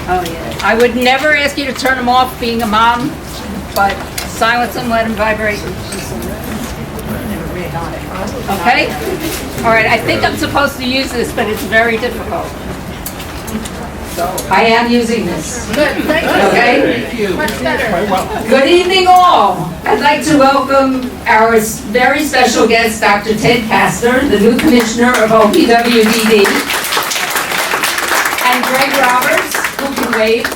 Oh, yeah. I would never ask you to turn them off being a mom, but silence them, let them vibrate. Okay? All right, I think I'm supposed to use this, but it's very difficult. So I am using this. Good, thank you. Okay? Thank you. Much better. Good evening, all. I'd like to welcome our very special guest, Dr. Ted Kastner, the new commissioner of OPWDD, and Greg Roberts, who can wave,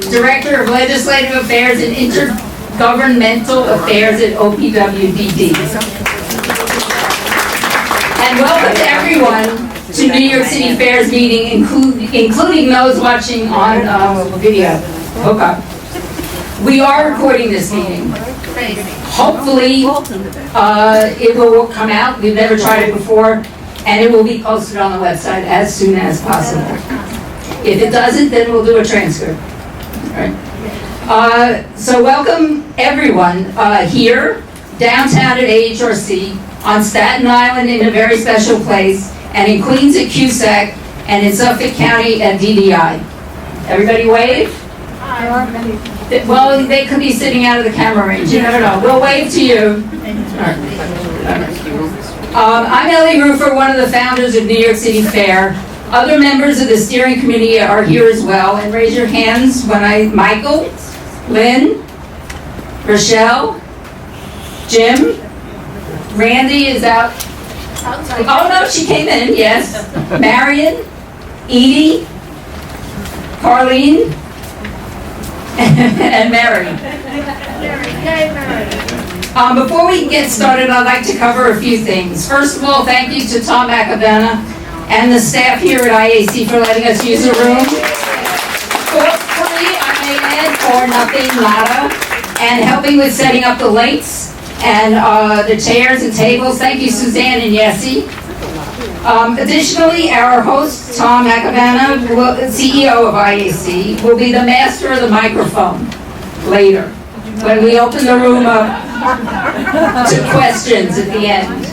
Director of Legislative Affairs and Intergovernmental Affairs at OPWDD. And welcome to everyone to New York City FAIR's meeting, including those watching on video. Okay. We are recording this meeting. Hopefully, it will come out. We've never tried it before, and it will be posted on the website as soon as possible. If it doesn't, then we'll do a transcript. All right. So welcome everyone here, downtown at AHRC, on Staten Island in a very special place, and in Queens at Cusack, and in Suffolk County at DDI. Everybody wave? Well, they could be sitting out of the camera range. You never know. We'll wave to you. I'm Ellie Roofer, one of the founders of New York City FAIR. Other members of the steering committee are here as well. And raise your hands when Michael, Lynn, Rochelle, Jim, Randy is out. Oh no, she came in, yes. Marion, Edie, Carlene, and Mary. Before we get started, I'd like to cover a few things. First of all, thank you to Tom Acabana and the staff here at IAC for letting us use the room. For free, I may add, for nothing, nada, and helping with setting up the lights and the chairs and tables. Thank you, Suzanne and Yessie. Additionally, our host, Tom Acabana, CEO of IAC, will be the master of the microphone later, when we open the room up to questions at the end.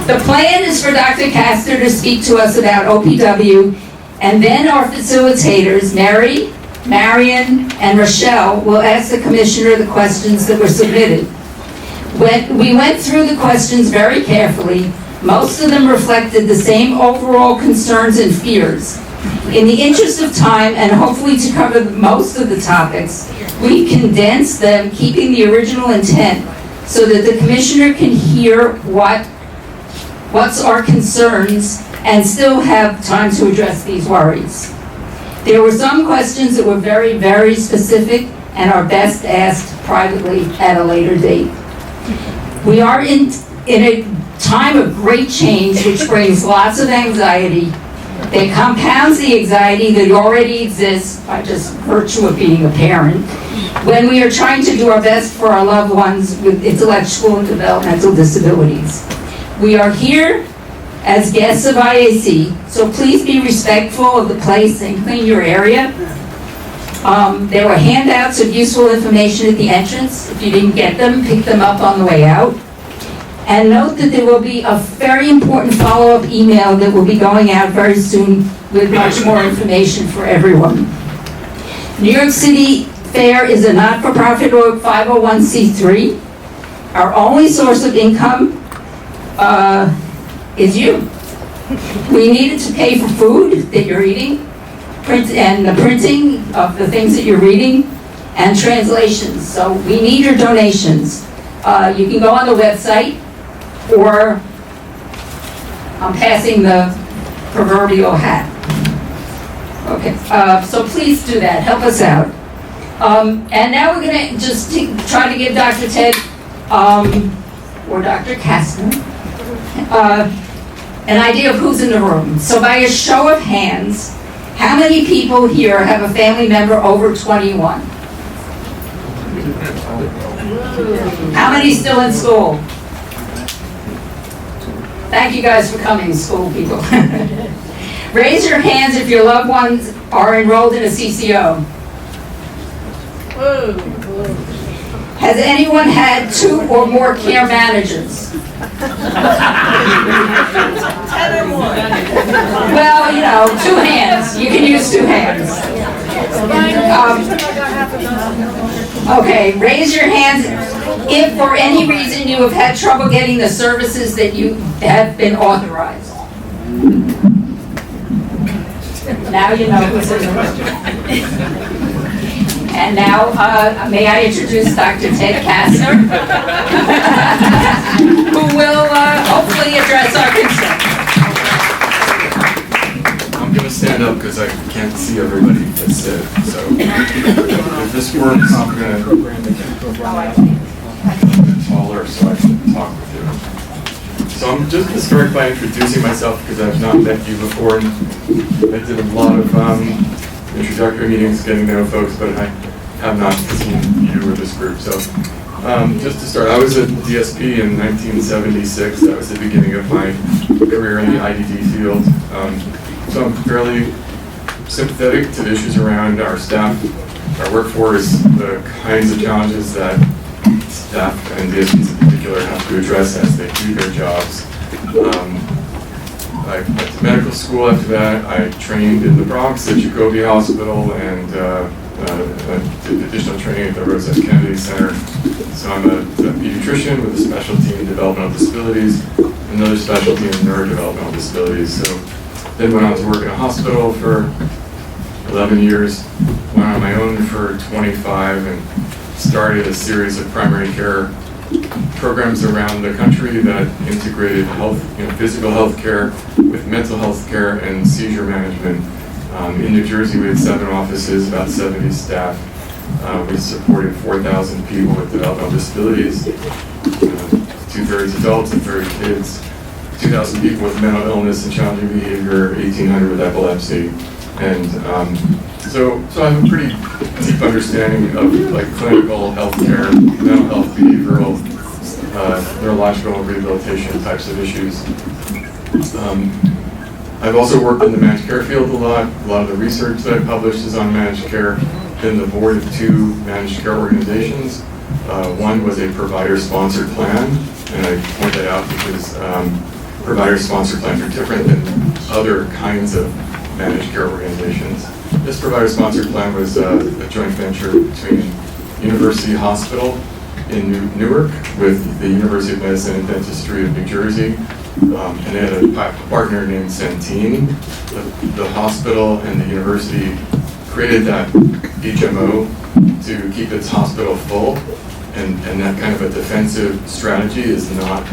The plan is for Dr. Kastner to speak to us about OPW, and then our facilitators, Mary, Marion, and Rochelle, will ask the commissioner the questions that were submitted. We went through the questions very carefully. Most of them reflected the same overall concerns and fears. In the interest of time, and hopefully to cover most of the topics, we condensed them, keeping the original intent, so that the commissioner can hear what's our concerns and still have time to address these worries. There were some questions that were very, very specific and are best asked privately at a later date. We are in a time of great change, which brings lots of anxiety that compounds the anxiety that already exists by just virtue of being a parent, when we are trying to do our best for our loved ones with intellectual and developmental disabilities. We are here as guests of IAC, so please be respectful of the place and clean your area. There were handouts of useful information at the entrance. If you didn't get them, pick them up on the way out. And note that there will be a very important follow-up email that will be going out very soon with much more information for everyone. New York City FAIR is a not-for-profit or 501c3. Our only source of income is you. We needed to pay for food that you're eating, and the printing of the things that you're reading, and translations. So we need your donations. You can go on the website, or I'm passing the proverbial hat. Okay, so please do that. Help us out. And now we're going to just try to give Dr. Ted or Dr. Kastner an idea of who's in the room. So by a show of hands, how many people here have a family member over 21? How many still in school? Thank you guys for coming, school people. Raise your hands if your loved ones are enrolled in a CCO. Has anyone had 2 or more care managers? 10 or more. Well, 2 hands. You can use 2 hands. Okay, raise your hands if for any reason you have had trouble getting the services that you have been authorized. Now you know who's in the room. And now, may I introduce Dr. Ted Kastner, who will hopefully address our concerns. I'm going to stand up because I can't see everybody that's sit. So if this works, I'm going to taller so I can talk with you. So I'm just going to start by introducing myself because I've not met you before. And I did a lot of introductory meetings getting to know folks, but I have not seen you or this group. So just to start, I was at DSP in 1976. That was the beginning of my career in the IDD field. So I'm fairly sympathetic to the issues around our staff, our workforce, the kinds of challenges that staff and DSPs in particular have to address as they do their jobs. I went to medical school after that. I trained in the Bronx at Jacobi Hospital and did additional training at the Rose S. Kennedy Center. So I'm a pediatrician with a specialty in developmental disabilities, another specialty in neurodevelopmental disabilities. So then went on to work in a hospital for 11 years, went on my own for 25, and started a series of primary care programs around the country that integrated health, physical health care with mental health care and seizure management. In New Jersey, we had 7 offices, about 70 staff. We supported 4,000 people with developmental disabilities, 2/3 adults and 1/3 kids, 2,000 people with mental illness and challenging behavior, 1,800 with epilepsy. And so I have a pretty deep understanding of clinical healthcare, mental health, behavioral, neurological and rehabilitation types of issues. I've also worked in the managed care field a lot. A lot of the research that I published is on managed care. Been the board of 2 managed care organizations. One was a provider-sponsored plan, and I point that out because provider-sponsored plans are different than other kinds of managed care organizations. This provider-sponsored plan was a joint venture between University Hospital in Newark with the University of Medicine and Dentistry of New Jersey, and they had a partner named Centene. The hospital and the university created that HMO to keep its hospital full, and that kind of a defensive strategy is not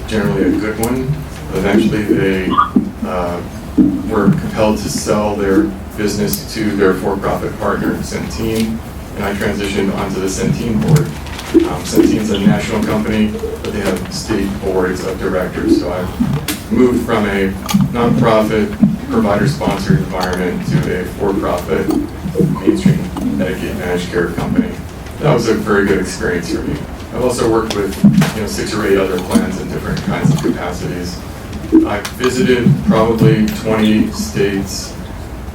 generally a good one. Eventually they were compelled to sell their business to their for-profit partner, Centene, and I transitioned onto the Centene board. Centene's a national company, but they have state boards of directors, so I've moved from a nonprofit, provider-sponsored environment to a for-profit, mainstream Medicaid managed care company. That was a very good experience for me. I've also worked with 6 or 8 other plans in different kinds of capacities. I've visited probably 20 states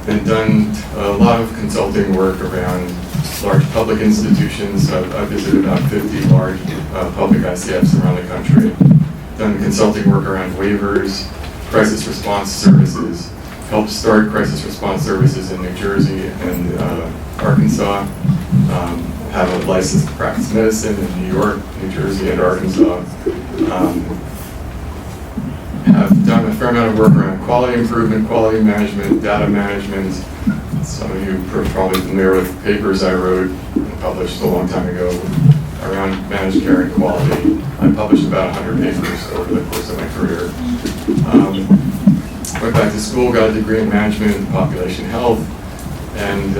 and done a lot of consulting work around large public institutions. I've visited about 50 large public ICFs around the country. Done consulting work around waivers, crisis response services, helped start crisis response services in New Jersey and Arkansas. Have a license to practice medicine in New York, New Jersey, and Arkansas. Have done a fair amount of work around quality improvement, quality management, data management. Some of you are probably familiar with papers I wrote and published a long time ago around managed care and quality. I published about 100 papers over the course of my career. Went back to school, got a degree in management and population health, and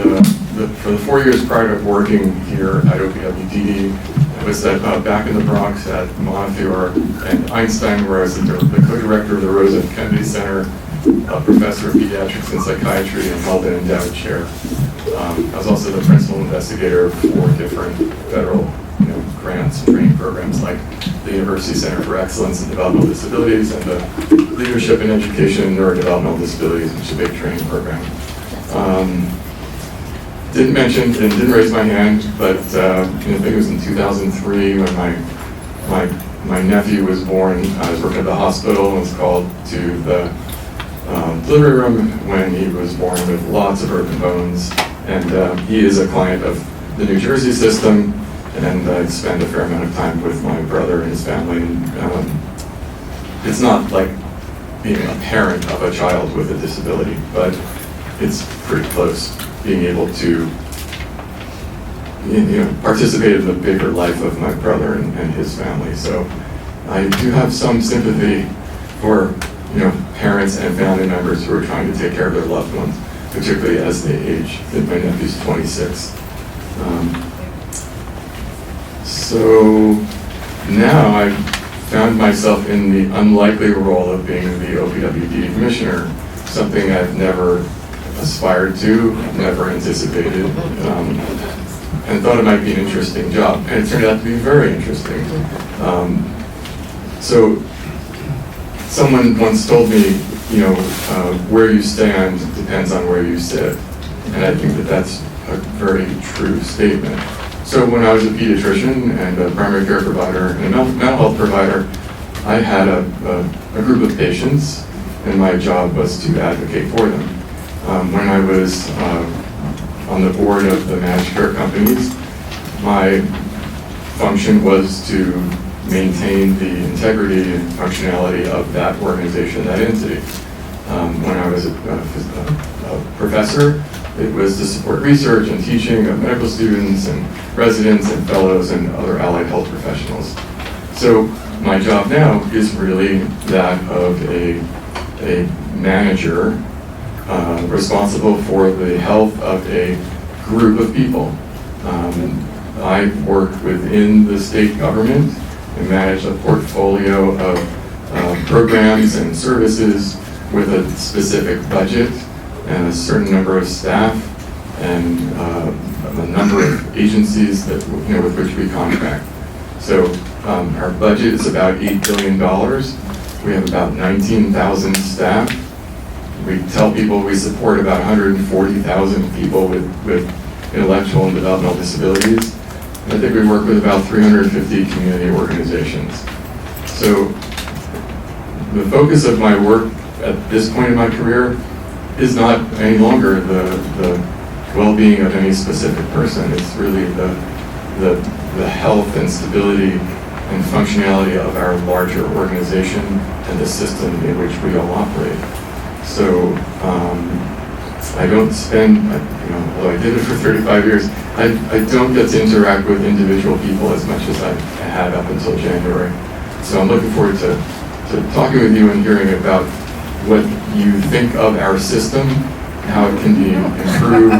for the 4 years prior to working here at OPWDD, I was back in the Bronx at Montefiore and Einstein, where I was the co-director of the Rose S. Kennedy Center, a professor of pediatrics and psychiatry, and held an endowed chair. I was also the principal investigator of 4 different federal grants and training programs, like the University Center for Excellence in Developmental Disabilities and the Leadership in Education and Neurodevelopmental Disabilities, which is a big training program. Didn't mention and didn't raise my hand, but I think it was in 2003 when my nephew was born. I was working at the hospital and was called to the delivery room when he was born with lots of broken bones And he is a client of the New Jersey system, and I spend a fair amount of time with my brother and his family. And it's not like being a parent of a child with a disability, but it's pretty close, being able to participate in the bigger life of my brother and his family. So I do have some sympathy for parents and family members who are trying to take care of their loved ones, particularly as they age. My nephew's 26. So now I found myself in the unlikely role of being the OPWDD commissioner, something I've never aspired to, never anticipated, and thought it might be an interesting job. And it turned out to be very interesting. So someone once told me, where you stand depends on where you sit. And I think that that's a very true statement. So when I was a pediatrician and a primary care provider and a mental health provider, I had a group of patients, and my job was to advocate for them. When I was on the board of the managed care companies, my function was to maintain the integrity and functionality of that organization, that entity. When I was a professor, it was to support research and teaching of medical students and residents and fellows and other allied health professionals. So my job now is really that of a manager responsible for the health of a group of people. I work within the state government and manage a portfolio of programs and services with a specific budget and a certain number of staff and a number of agencies that with which we contract. So our budget is about $8 billion. We have about 19,000 staff. We tell people we support about 140,000 people with intellectual and developmental disabilities. And I think we work with about 350 community organizations. So the focus of my work at this point in my career is not any longer the well-being of any specific person. It's really the health and stability and functionality of our larger organization and the system in which we all operate. So I don't spend, although I did it for 35 years, I don't get to interact with individual people as much as I had up until January. So I'm looking forward to talking with you and hearing about what you think of our system, how it can be improved.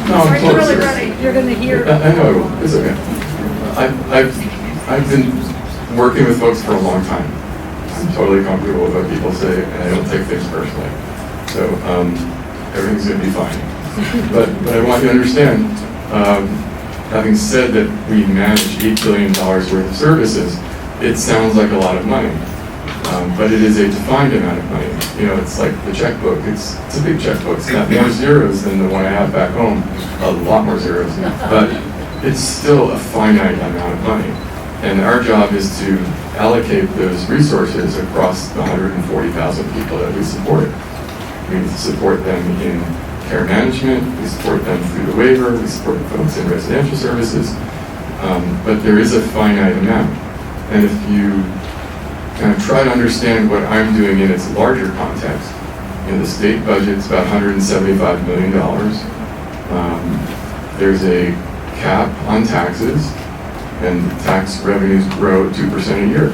No, I'm close. Really ready. You're going to hear. I know, it's okay. I've been working with folks for a long time. I'm totally comfortable with what people say, and I don't take things personally. So everything's going to be fine. But I want you to understand, having said that we manage $8 billion worth of services, it sounds like a lot of money. But it is a defined amount of money. It's like the checkbook. It's a big checkbook. It's got more zeros than the one I have back home. A lot more zeros. But it's still a finite amount of money. And our job is to allocate those resources across the 140,000 people that we support. We support them in care management. We support them through the waiver. We support folks in residential services. But there is a finite amount. And if you kind of try to understand what I'm doing in its larger context, the state budget's about $175 million. There's a cap on taxes, and tax revenues grow at 2% a year.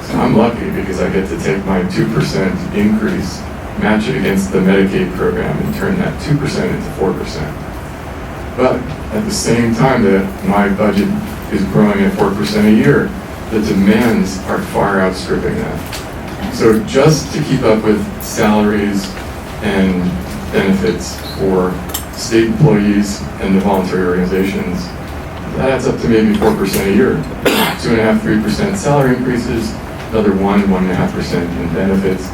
So I'm lucky because I get to take my 2% increase, match it against the Medicaid program, and turn that 2% into 4%. But at the same time that my budget is growing at 4% a year, the demands are far outstripping that. So just to keep up with salaries and benefits for state employees and the voluntary organizations, that adds up to maybe 4% a year. 2.5%, 3% salary increases, another 1.5% in benefits.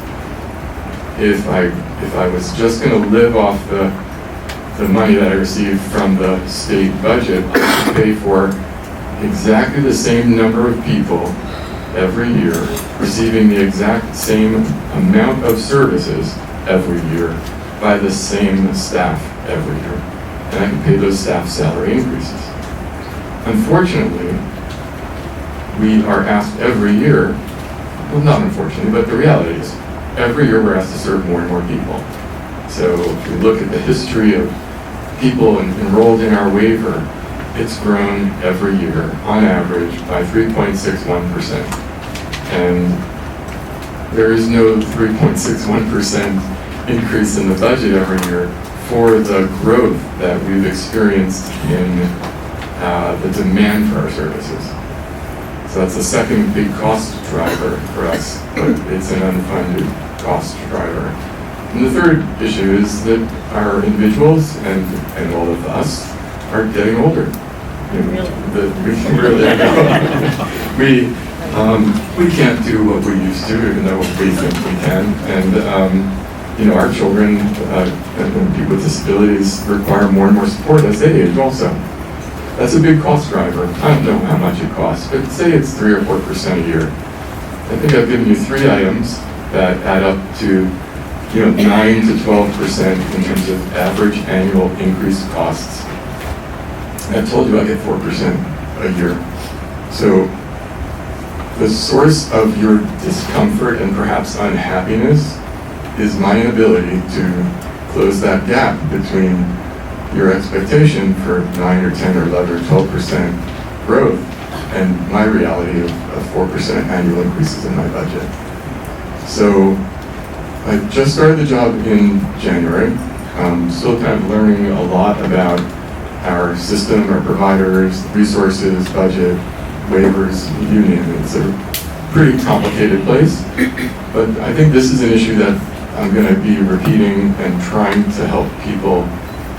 If I was just going to live off the money that I received from the state budget, I would pay for exactly the same number of people every year, receiving the exact same amount of services every year by the same staff every year. and I can pay those staff salary increases. Unfortunately, we are asked every year, well, not unfortunately, but the reality is, every year we're asked to serve more and more people. So if we look at the history of people enrolled in our waiver, it's grown every year, on average, by 3.61%. And there is no 3.61% increase in the budget every year for the growth that we've experienced in the demand for our services. So that's the second big cost driver for us, but it's an unfunded cost driver. And the third issue is that our individuals and all of us are getting older. We can't do what we used to, even though we think we can. And our children and people with disabilities require more and more support as they age also. That's a big cost driver. I don't know how much it costs, but say it's 3 or 4% a year. I think I've given you 3 items that add up to 9 to 12% in terms of average annual increased costs. I told you I get 4% a year. So the source of your discomfort and perhaps unhappiness is my inability to close that gap between your expectation for 9 or 10 or 11 or 12% growth and my reality of 4% annual increases in my budget. So I just started the job in January. Still kind of learning a lot about our system, our providers, resources, budget, waivers, you name it. It's a pretty complicated place, but I think this is an issue that I'm going to be repeating and trying to help people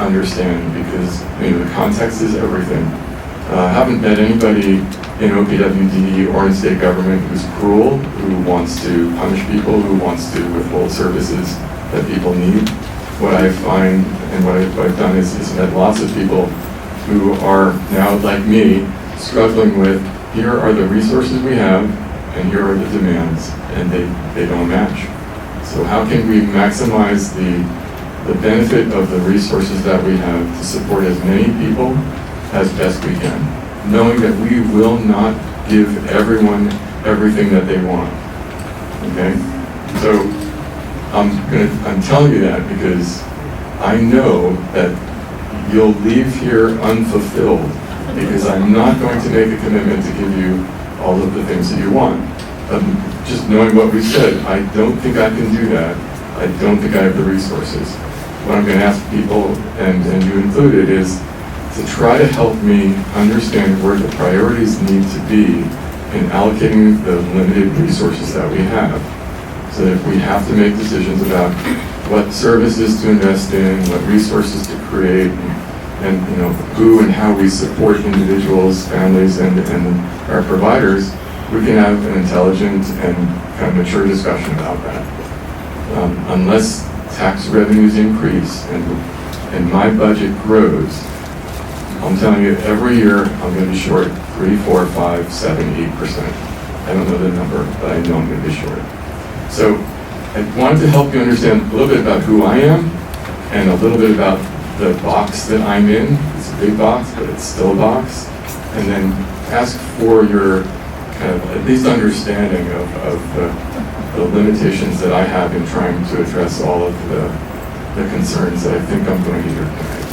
understand, because the context is everything. I haven't met anybody in OPWDD or in state government who's cruel, who wants to punish people, who wants to withhold services that people need. What I find and what I've done is met lots of people who are now, like me, struggling with, here are the resources we have and here are the demands, and they don't match. So how can we maximize the benefit of the resources that we have to support as many people as best we can, knowing that we will not give everyone everything that they want, okay? So I'm telling you that because I know that you'll leave here unfulfilled, because I'm not going to make a commitment to give you all of the things that you want. Just knowing what we said, I don't think I can do that. I don't think I have the resources. What I'm going to ask people, and you included, is to try to help me understand where the priorities need to be in allocating the limited resources that we have. So that if we have to make decisions about what services to invest in, what resources to create, and who and how we support individuals, families, and our providers, we can have an intelligent and kind of mature discussion about that. Unless tax revenues increase and my budget grows, I'm telling you, every year I'm going to be short 3, 4, 5, 7, 8%. I don't know the number, but I know I'm going to be short. So I wanted to help you understand a little bit about who I am and a little bit about the box that I'm in. It's a big box, but it's still a box. And then ask for your kind of at least understanding of the limitations that I have in trying to address all of the concerns that I think I'm going to hear tonight.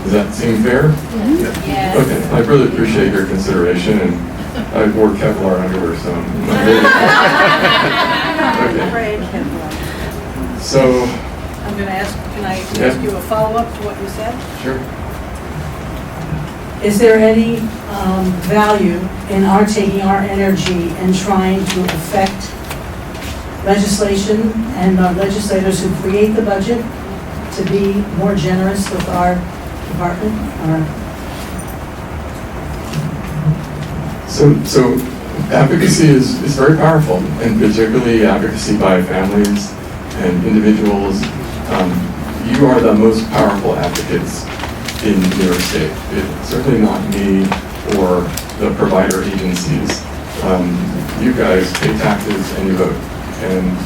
Does that seem fair? Yes. Okay, I really appreciate your consideration, and I wore Kevlar underwear, so I'm okay. So I'm going to ask, can I ask you a follow-up to what you said? Sure. Is there any value in our taking our energy and trying to affect legislation and our legislators who create the budget to be more generous with our department? So advocacy is very powerful, and particularly advocacy by families and individuals. You are the most powerful advocates in New York State. It's certainly not me or the provider agencies. You guys pay taxes and you vote. And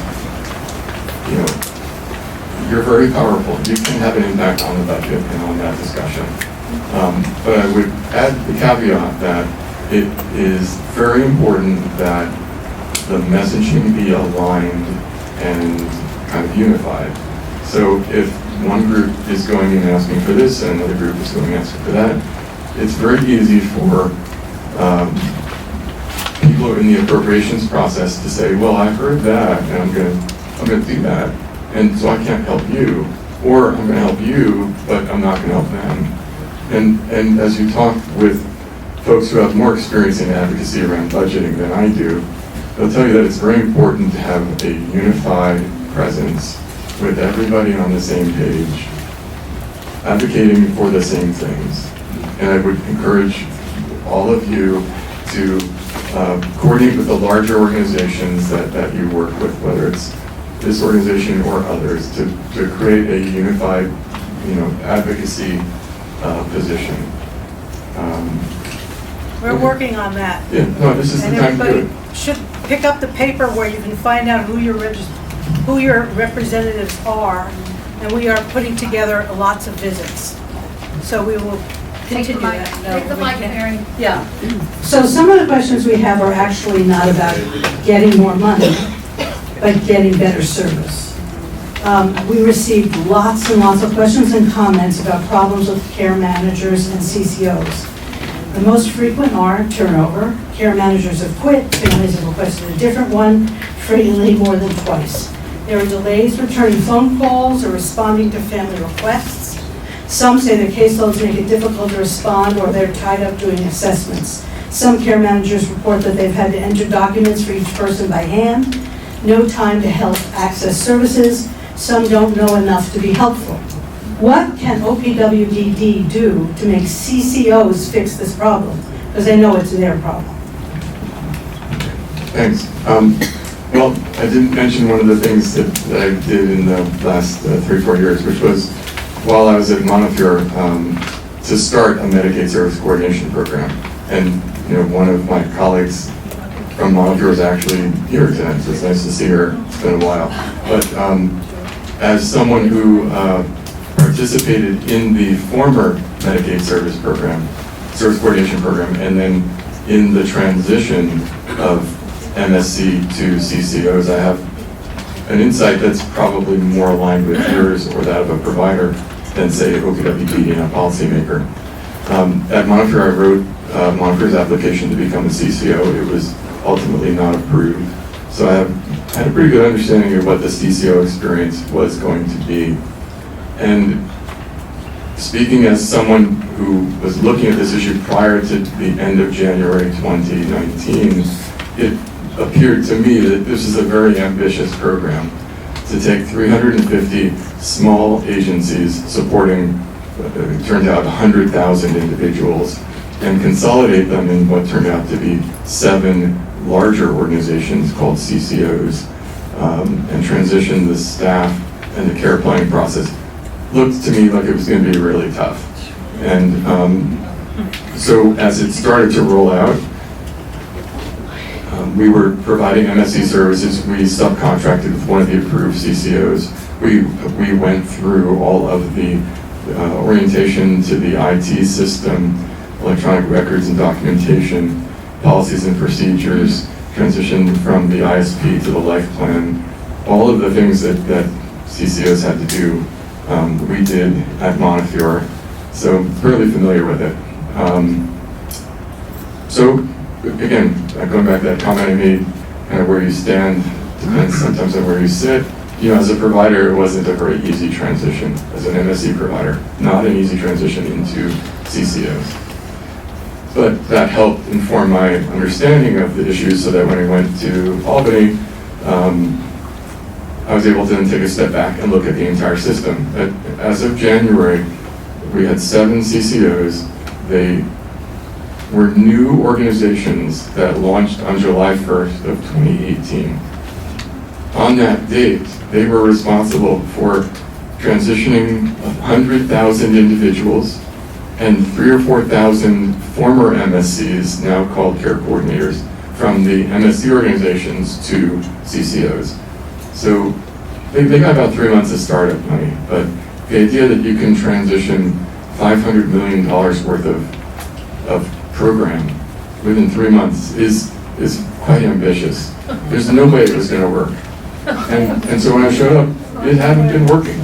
you're very powerful. You can have an impact on the budget and on that discussion. But I would add the caveat that it is very important that the messaging be aligned and kind of unified. So if one group is going and asking for this and another group is going and asking for that, it's very easy for people in the appropriations process to say, well, I heard that and I'm going to do that, and so I can't help you, or I'm going to help you, but I'm not going to help them. And as you talk with folks who have more experience in advocacy around budgeting than I do, they'll tell you that it's very important to have a unified presence with everybody on the same page, advocating for the same things. And I would encourage all of you to coordinate with the larger organizations that you work with, whether it's this organization or others, to create a unified, advocacy position. We're working on that. Yeah, no, this is the And time to do it. everybody should pick up the paper where you can find out who your representatives are, and we are putting together lots of visits. So we will continue that. Take the mic, Mary. Yeah. So some of the questions we have are actually not about getting more money, but getting better service. We received lots and lots of questions and comments about problems with care managers and CCOs. The most frequent are turnover, care managers have quit, families have requested a different one, frequently more than twice. There are delays returning phone calls or responding to family requests. Some say their caseloads make it difficult to respond, or they're tied up doing assessments. Some care managers report that they've had to enter documents for each person by hand, no time to help access services. Some don't know enough to be helpful. What can OPWDD do to make CCOs fix this problem? Because they know it's their problem. Thanks. Well, I didn't mention one of the things that I did in the last 3-4 years, which was, while I was at Montefiore, to start a Medicaid service coordination program. And one of my colleagues from Montefiore is actually here tonight, so it's nice to see her. It's been a while. But as someone who participated in the former Medicaid service coordination program, and then in the transition of MSC to CCOs, I have an insight that's probably more aligned with yours or that of a provider than, say, OPWDD and a policymaker. At Montefiore, I wrote Montefiore's application to become a CCO. It was ultimately not approved. So I had a pretty good understanding of what the CCO experience was going to be. And speaking as someone who was looking at this issue prior to the end of January 2019, it appeared to me that this is a very ambitious program to take 350 small agencies supporting, it turned out, 100,000 individuals, and consolidate them in what turned out to be 7 larger organizations called CCOs, and transition the staff and the care planning process. Looked to me like it was going to be really tough. And so as it started to roll out, we were providing MSC services. We subcontracted with one of the approved CCOs. We went through all of the orientation to the IT system, electronic records and documentation, policies and procedures, transitioned from the ISP to the life plan. All of the things that CCOs had to do, we did at Montefiore, so fairly familiar with it. So again, going back to that comment I made, kind of where you stand depends sometimes on where you sit. As a provider, it wasn't a very easy transition. As an MSC provider, not an easy transition into CCOs. But that helped inform my understanding of the issues, so that when I went to Albany, I was able to then take a step back and look at the entire system. As of January, we had 7 CCOs. They were new organizations that launched on July 1st of 2018. On that date, they were responsible for transitioning 100,000 individuals and 3,000 or 4,000 former MSCs, now called care coordinators, from the MSC organizations to CCOs. So they got about 3 months of startup money, but the idea that you can transition $500 million worth of program within 3 months is quite ambitious. There's no way it was going to work. And so when I showed up, it hadn't been working.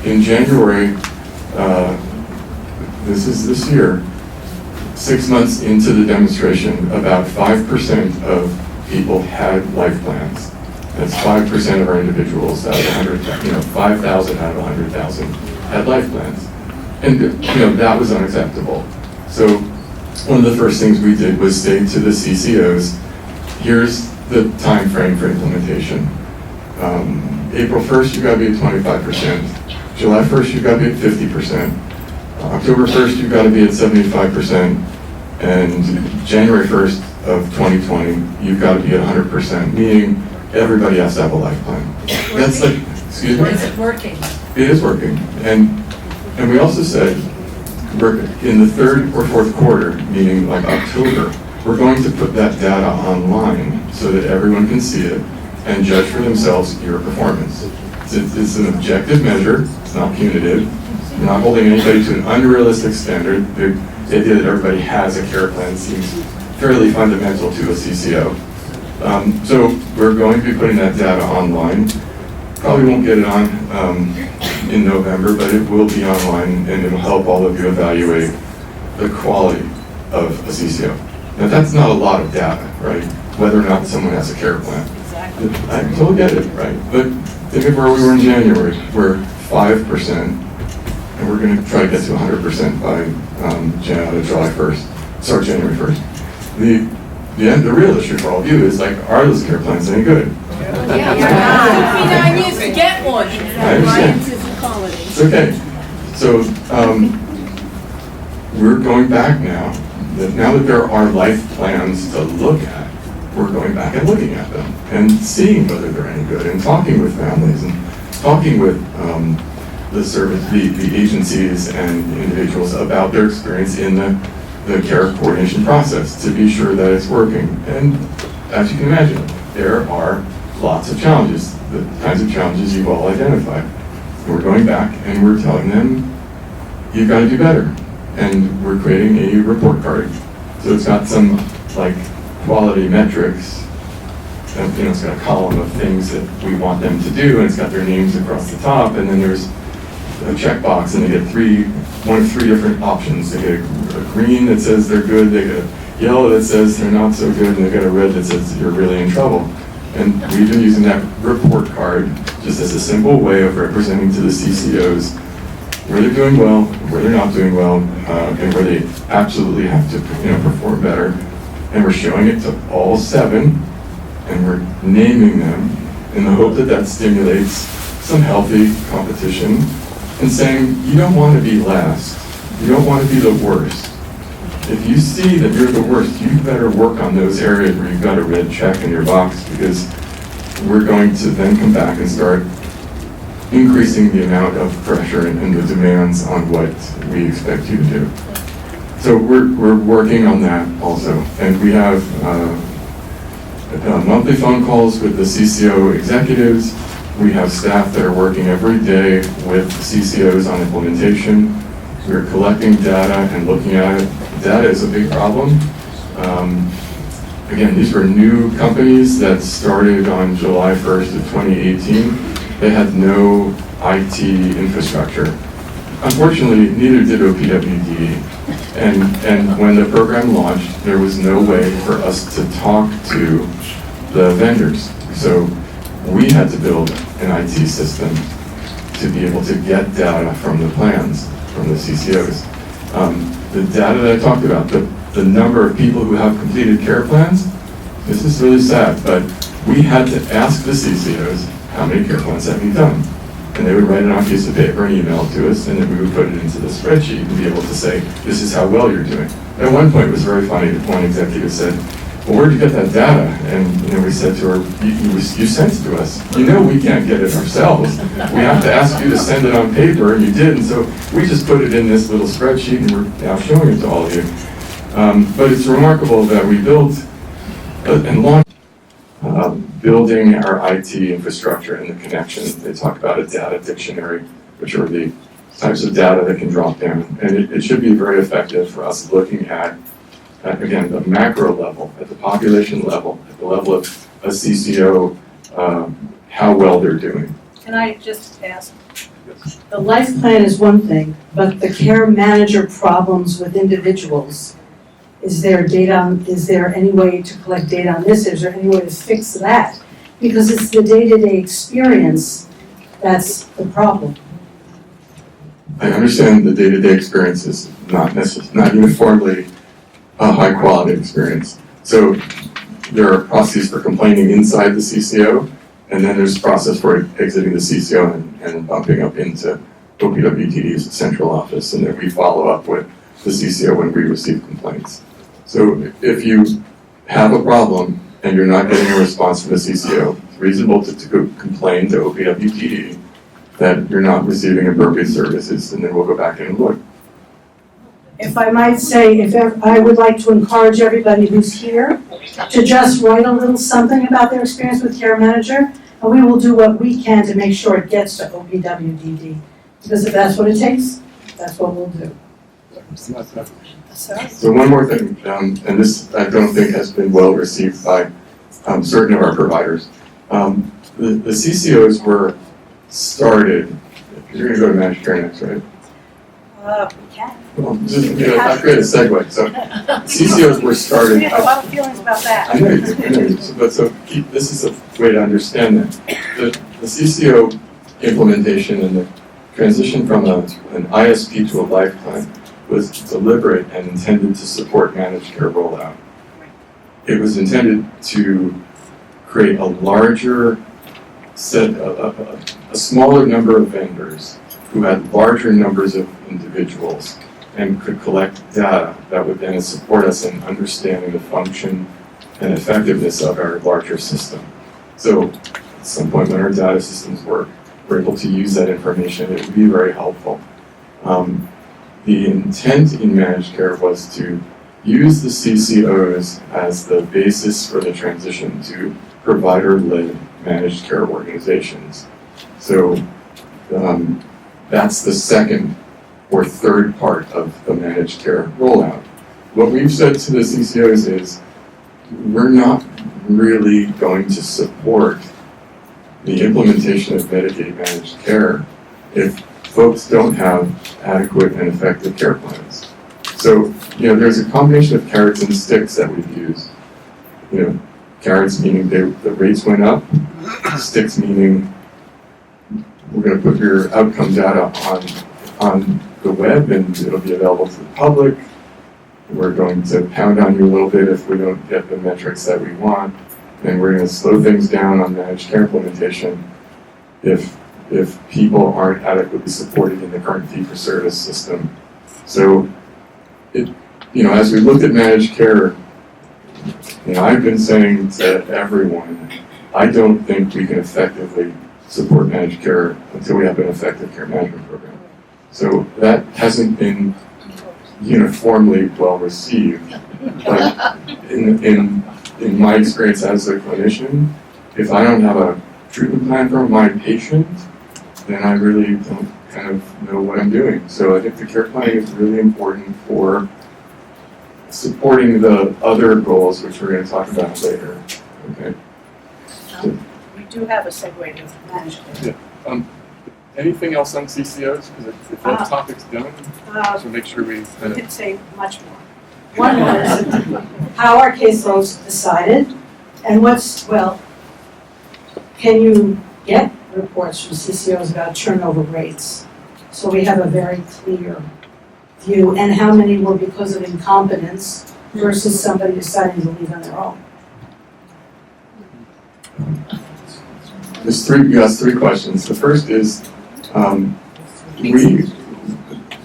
In January, this year, 6 months into the demonstration, about 5% of people had life plans. That's 5% of our individuals out of 100,000, 5,000 out of 100,000 had life plans. And that was unacceptable. So one of the first things we did was say to the CCOs, here's the time frame for implementation. April 1st, you gotta be at 25%. July 1st, you gotta be at 50%. October 1st, you gotta be at 75%. And January 1st of 2020, you've gotta be at 100%, meaning everybody has to have a life plan. That's like, excuse me? Is it working? It is working. And we also said, we're in the third or fourth quarter, meaning like October, we're going to put that data online so that everyone can see it and judge for themselves your performance. It's an objective measure, it's not punitive. We're not holding anybody to an unrealistic standard. The idea that everybody has a care plan seems fairly fundamental to a CCO. So we're going to be putting that data online. Probably won't get it on in November, but it will be online and it'll help all of you evaluate the quality of a CCO. Now that's not a lot of data, right? Whether or not someone has a care plan. Exactly. I totally get it, right? But think of where we were in January. We're 5%, and we're going to try to get to 100% by July 1st. Sorry, January 1st. The real issue for all of you is like, are those care plans any good? Yeah. 59 years to get one. I understand. It's okay. So we're going back now. Now that there are life plans to look at, we're going back and looking at them and seeing whether they're any good and talking with families and talking with the agencies and individuals about their experience in the care coordination process to be sure that it's working. And as you can imagine, there are lots of challenges, the kinds of challenges you've all identified. We're going back and we're telling them, you've got to do better. And we're creating a report card. So it's got some like quality metrics, and it's got a column of things that we want them to do, and it's got their names across the top, and then there's a checkbox, and they get one of three different options. They get a green that says they're good, they get a yellow that says they're not so good, and they get a red that says you're really in trouble. And we've been using that report card just as a simple way of representing to the CCOs where they're doing well, where they're not doing well, and where they absolutely have to perform better. And we're showing it to all 7, and we're naming them in the hope that that stimulates some healthy competition and saying, you don't want to be last. You don't want to be the worst. If you see that you're the worst, you better work on those areas where you've got a red check in your box, because we're going to then come back and start increasing the amount of pressure and the demands on what we expect you to do. So we're working on that also. And we have monthly phone calls with the CCO executives. We have staff that are working every day with CCOs on implementation. We're collecting data and looking at it. Data is a big problem. Again, these were new companies that started on July 1st of 2018. They had no IT infrastructure. Unfortunately, neither did OPWDD. And when the program launched, there was no way for us to talk to the vendors. So we had to build an IT system to be able to get data from the plans, from the CCOs. The data that I talked about, the number of people who have completed care plans, this is really sad, but we had to ask the CCOs, how many care plans have you done? And they would write it on a piece of paper and email it to us, and then we would put it into the spreadsheet and be able to say, this is how well you're doing. At one point, it was very funny. One executive said, well, where'd you get that data? And we said to her, you sent it to us. You know we can't get it ourselves. We have to ask you to send it on paper, and you did. And so we just put it in this little spreadsheet, and we're now showing it to all of you. But it's remarkable that we built and launched building our IT infrastructure and the connections. They talk about a data dictionary, which are the types of data that can drop down. And it should be very effective for us looking at again, the macro level, at the population level, at the level of a CCO, how well they're doing. Can I just ask? The life plan is one thing, but the care manager problems with individuals, is there any way to collect data on this? Is there any way to fix that? Because it's the day-to-day experience that's the problem. I understand the day-to-day experience is not uniformly a high-quality experience. So there are processes for complaining inside the CCO, and then there's a process for exiting the CCO and bumping up into OPWDD's central office, and then we follow up with the CCO when we receive complaints. So if you have a problem and you're not getting a response from the CCO, it's reasonable to go complain to OPWDD that you're not receiving appropriate services, and then we'll go back in and look. If I might say, I would like to encourage everybody who's here to just write a little something about their experience with care manager, and we will do what we can to make sure it gets to OPWDD. Because if that's what it takes, that's what we'll do. So one more thing, and this I don't think has been well received by certain of our providers. The CCOs were started, you're going to go to managed care next, right? We can. Well, just, I create a segue. So CCOs were started. We have a lot of feelings about that. I know you. But this is a way to understand that. The CCO implementation and the transition from an ISP to a life plan was deliberate and intended to support managed care rollout. It was intended to create a larger set, a smaller number of vendors who had larger numbers of individuals and could collect data that would then support us in understanding the function and effectiveness of our larger system. So at some point when our data systems work, we're able to use that information. It would be very helpful. The intent in managed care was to use the CCOs as the basis for the transition to provider-led managed care organizations. So that's the second or third part of the managed care rollout. What we've said to the CCOs is we're not really going to support the implementation of Medicaid managed care if folks don't have adequate and effective care plans. So, there's a combination of carrots and sticks that we've used. Carrots meaning the rates went up, sticks meaning we're going to put your outcome data on the web and it'll be available to the public. We're going to pound on you a little bit if we don't get the metrics that we want, and we're going to slow things down on managed care implementation if people aren't adequately supported in the current fee-for-service system. So, as we looked at managed care, I've been saying to everyone, I don't think we can effectively support managed care until we have an effective care management program. So that hasn't been uniformly well received. But in my experience as a clinician, if I don't have a treatment plan for my patient, then I really don't kind of know what I'm doing. So I think the care planning is really important for supporting the other goals, which we're going to talk about later. Okay. We do have a segue to managed care. Yeah. Anything else on CCOs? Because if that topic's done, so make sure we. We could say much more. One was how our caseloads decided, and can you get reports from CCOs about turnover rates? So we have a very clear view, and how many were because of incompetence versus somebody deciding to leave on their own. You asked three questions. The first is, the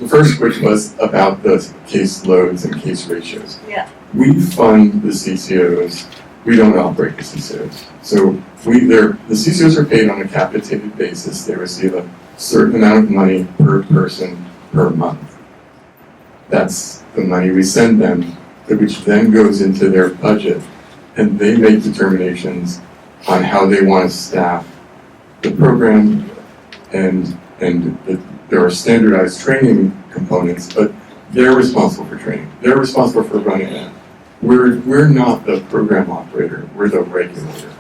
first which was about the case loads and case ratios. Yeah. We fund the CCOs. We don't operate the CCOs. So the CCOs are paid on a capitated basis. They receive a certain amount of money per person per month. That's the money we send them, which then goes into their budget, and they make determinations on how they want to staff the program, and there are standardized training components, but they're responsible for training. They're responsible for running it. We're not the program operator. We're the regulator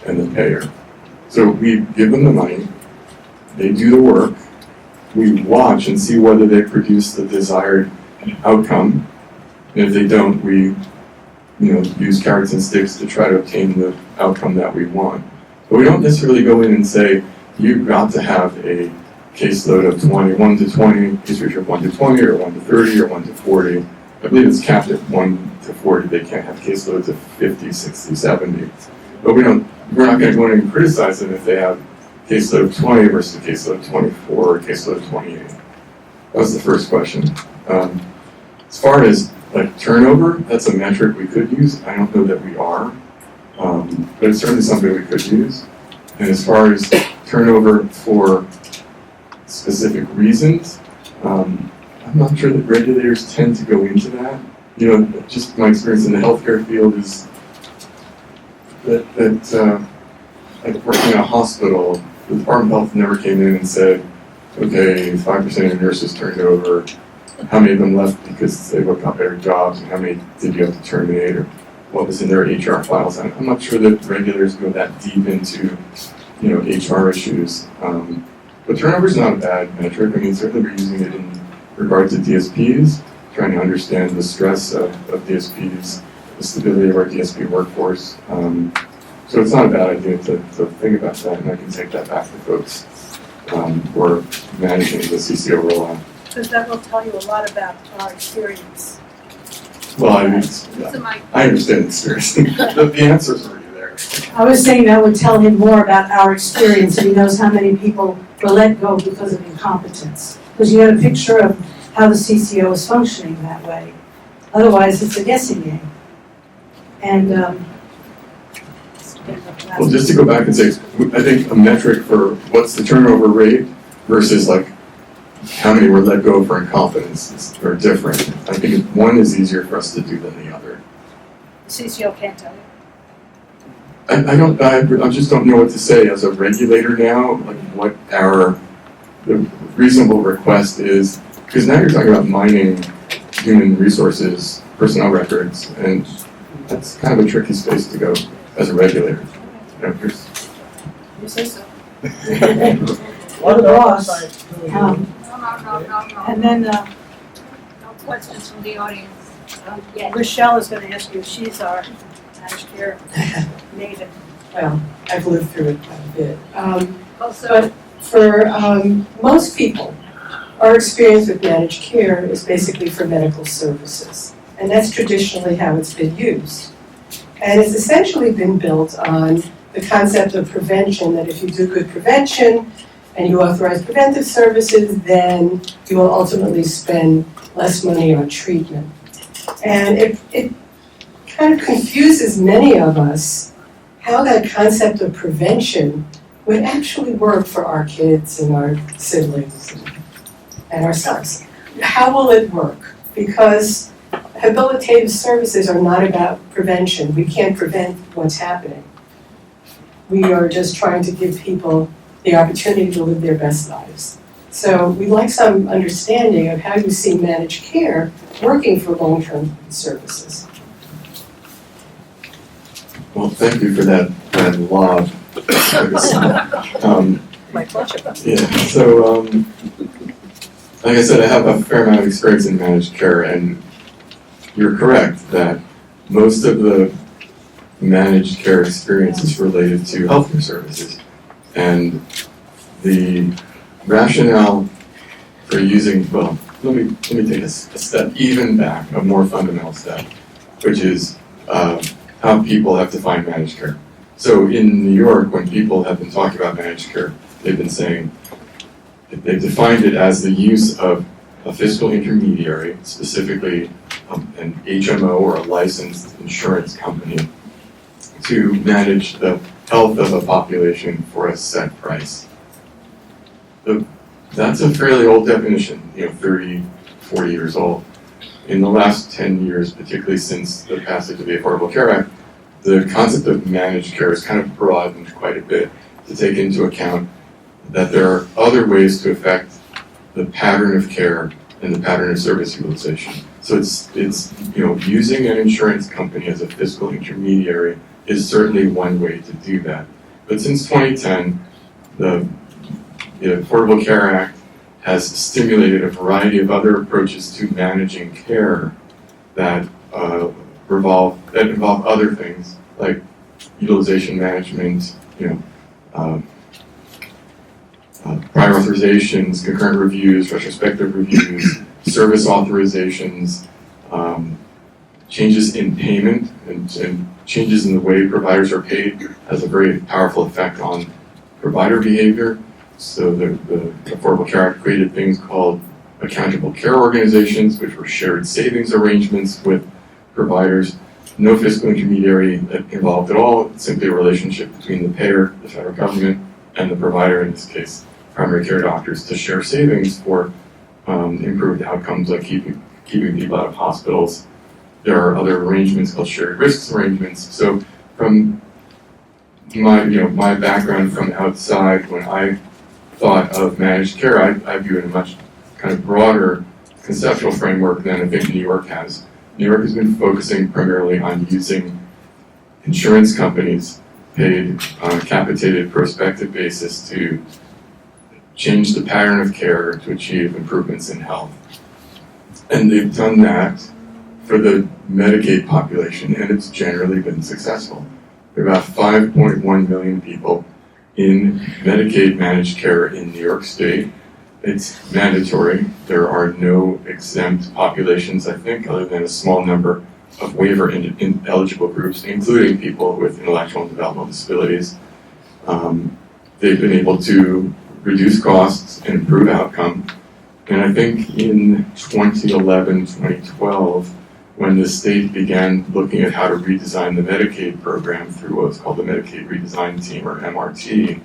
and the payer. So we give them the money, they do the work, we watch and see whether they produce the desired outcome. And if they don't, we use carrots and sticks to try to obtain the outcome that we want. But we don't necessarily go in and say, you've got to have a caseload of 1 to 20, case ratio of 1 to 20, or 1 to 30, or 1 to 40. I believe it's capped at 1 to 40. They can't have caseloads of 50, 60, 70. But we're not going to go in and criticize them if they have caseload of 20 versus a caseload of 24 or a caseload of 28. That was the first question. As far as like turnover, that's a metric we could use. I don't know that we are, but it's certainly something we could use. And as far as turnover for specific reasons, I'm not sure that regulators tend to go into that. Just my experience in the healthcare field is that like working in a hospital, the Department of Health never came in and said, okay, 5% of your nurses turned over, how many of them left because they looked up better jobs, and how many did you have to terminate, or what was in their HR files. I'm not sure that regulators go that deep into HR issues. But turnover is not a bad metric. I mean, certainly we're using it in regard to DSPs, trying to understand the stress of DSPs, the stability of our DSP workforce. So it's not a bad idea to think about that, and I can take that back to folks who are managing the CCO rollout. Because that will tell you a lot about our experience. Well, I understand the experience. The answers are already there. I was saying that would tell him more about our experience, and he knows how many people were let go because of incompetence. Because you had a picture of how the CCO is functioning that way. Otherwise, it's a guessing game. And well, just to go back and say, I think a metric for what's the turnover rate versus like how many were let go for incompetence are different. I think one is easier for us to do than the other. CCO can't tell you. I just don't know what to say as a regulator now, like what the reasonable request is, because now you're talking about mining human resources, personnel records, and that's kind of a tricky space to go as a regulator. You say so. the boss. No. And then No questions from the audience. Rochelle is going to ask you, she's our managed care native. Well, I've lived through it quite a bit. Also, But for most people, our experience with managed care is basically for medical services. And that's traditionally how it's been used. And it's essentially been built on the concept of prevention, that if you do good prevention and you authorize preventive services, then you will ultimately spend less money on treatment. And it kind of confuses many of us how that concept of prevention would actually work for our kids and our siblings and ourselves. How will it work? Because habilitative services are not about prevention. We can't prevent what's happening. We are just trying to give people the opportunity to live their best lives. So we'd like some understanding of how you see managed care working for long-term services. Well, thank you for that lob. My pleasure. Yeah, so like I said, I have a fair amount of experience in managed care, and you're correct that most of the managed care experience is related to healthcare services. And the rationale for using, well, let me take a step even back, a more fundamental step, which is how people have defined managed care. So in New York, when people have been talking about managed care, they've been saying, they've defined it as the use of a fiscal intermediary, specifically an HMO or a licensed insurance company, to manage the health of a population for a set price. That's a fairly old definition, 30, 40 years old. In the last 10 years, particularly since the passage of the Affordable Care Act, the concept of managed care is kind of broadened quite a bit to take into account that there are other ways to affect the pattern of care and the pattern of service utilization. So it's using an insurance company as a fiscal intermediary is certainly one way to do that. But since 2010, the Affordable Care Act has stimulated a variety of other approaches to managing care that involve other things like utilization management, prior authorizations, concurrent reviews, retrospective reviews, service authorizations, changes in payment and changes in the way providers are paid has a very powerful effect on provider behavior. So the Affordable Care Act created things called accountable care organizations, which were shared savings arrangements with providers. No fiscal intermediary involved at all, simply a relationship between the payer, the federal government, and the provider, in this case, primary care doctors, to share savings for improved outcomes like keeping people out of hospitals. There are other arrangements called shared risks arrangements. So from my background from outside, when I thought of managed care, I view it in a much kind of broader conceptual framework than I think New York has. New York has been focusing primarily on using insurance companies paid on a capitated prospective basis to change the pattern of care to achieve improvements in health. And they've done that for the Medicaid population, and it's generally been successful. There are about 5.1 million people in Medicaid managed care in New York State. It's mandatory. There are no exempt populations, I think, other than a small number of waiver eligible groups, including people with intellectual and developmental disabilities. They've been able to reduce costs and improve outcome. And I think in 2011, 2012, when the state began looking at how to redesign the Medicaid program through what was called the Medicaid Redesign Team, or MRT,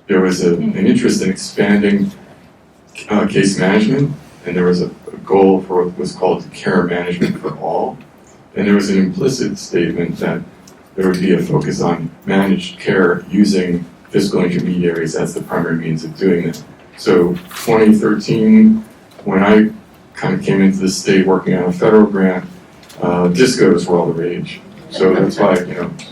there was an interest in expanding case management, and there was a goal for what was called care management for all. And there was an implicit statement that there would be a focus on managed care using fiscal intermediaries as the primary means of doing it. So 2013, when I kind of came into the state working on a federal grant, discos were all the rage. So that's why,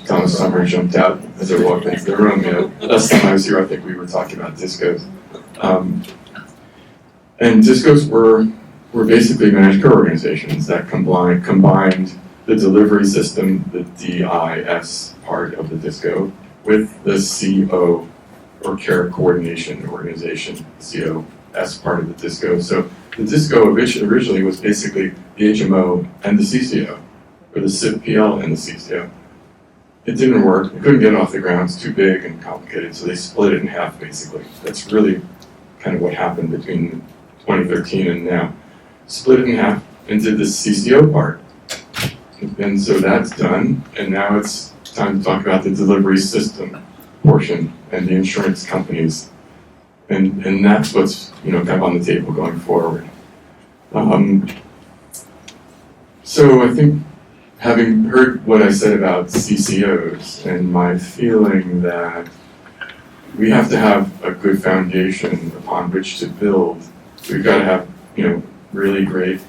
Thomas Summer jumped out as I walked into the room. Last time I was here, I think we were talking about discos. And discos were basically managed care organizations that combined the delivery system, the DIS part of the disco, with the CO, or care coordination organization, COS part of the disco. So the disco originally was basically the HMO and the CCO, or the CIP-PL and the CCO. It didn't work. It couldn't get it off the ground. It's too big and complicated, so they split it in half, basically. That's really kind of what happened between 2013 and now. Split it in half and did the CCO part. And so that's done, and now it's time to talk about the delivery system portion and the insurance companies. And that's what's kind of on the table going forward. So I think, having heard what I said about CCOs and my feeling that we have to have a good foundation upon which to build, we've got to have really great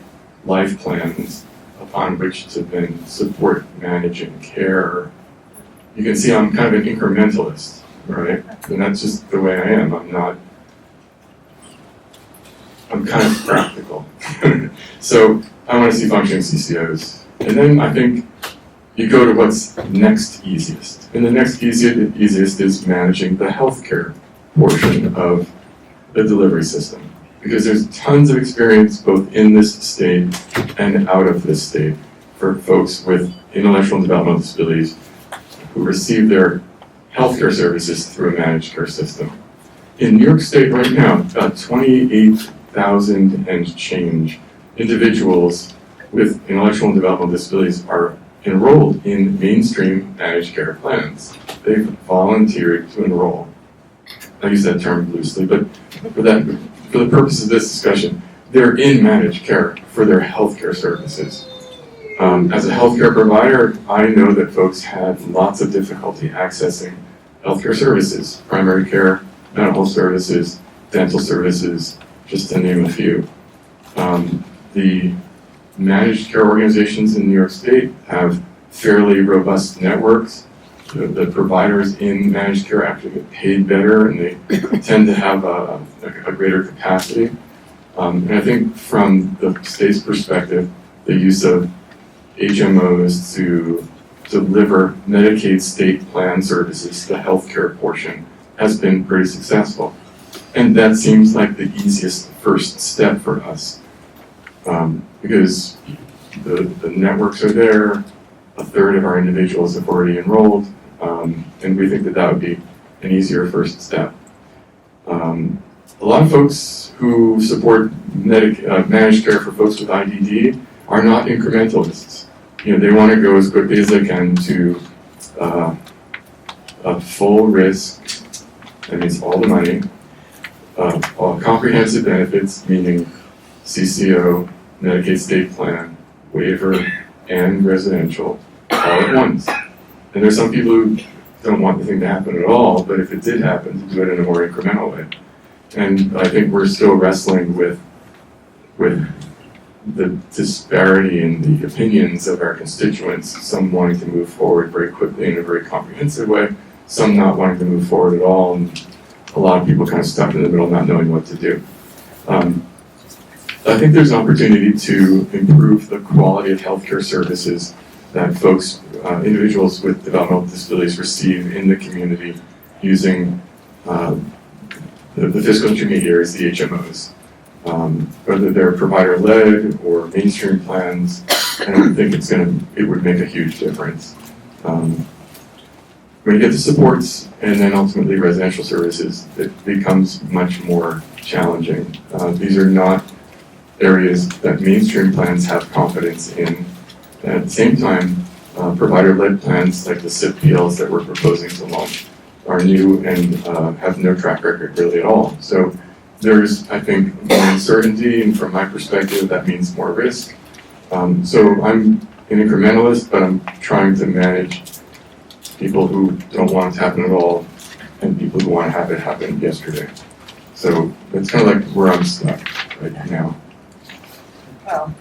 life plans upon which to then support managing care. You can see I'm kind of an incrementalist, right? And that's just the way I am. I'm kind of practical. So I want to see functioning CCOs. And then I think you go to what's next easiest. And the next easiest is managing the healthcare portion of the delivery system. Because there's tons of experience both in this state and out of this state for folks with intellectual and developmental disabilities who receive their healthcare services through a managed care system. In New York State right now, about 28,000 and change individuals with intellectual and developmental disabilities are enrolled in mainstream managed care plans. They've volunteered to enroll. I use that term loosely, but for the purpose of this discussion, they're in managed care for their healthcare services. As a healthcare provider, I know that folks have lots of difficulty accessing healthcare services, primary care, mental services, dental services, just to name a few. The managed care organizations in New York State have fairly robust networks. The providers in managed care actually get paid better, and they tend to have a greater capacity. And I think from the state's perspective, the use of HMOs to deliver Medicaid state plan services, the healthcare portion, has been pretty successful. And that seems like the easiest first step for us, because the networks are there, a third of our individuals have already enrolled, and we think that that would be an easier first step. A lot of folks who support managed care for folks with IDD are not incrementalists. You know, they want to go as quickly as they can to a full risk, that means all the money, all comprehensive benefits, meaning CCO, Medicaid state plan, waiver, and residential, all at once. And there's some people who don't want the thing to happen at all, but if it did happen, to do it in a more incremental way. And I think we're still wrestling with the disparity in the opinions of our constituents, some wanting to move forward very quickly in a very comprehensive way, some not wanting to move forward at all, and a lot of people kind of stuck in the middle not knowing what to do. I think there's an opportunity to improve the quality of healthcare services that folks, individuals with developmental disabilities receive in the community using the fiscal intermediaries, the HMOs. Whether they're provider-led or mainstream plans, and I think it would make a huge difference. When you get to supports and then ultimately residential services, it becomes much more challenging. These are not areas that mainstream plans have confidence in. And at the same time, provider-led plans like the CIPPLs that we're proposing to launch are new and have no track record really at all. So there's, I think, more uncertainty, and from my perspective, that means more risk. So I'm an incrementalist, but I'm trying to manage people who don't want it to happen at all and people who want to have it happen yesterday. So it's kind of like where I'm stuck right now. Well,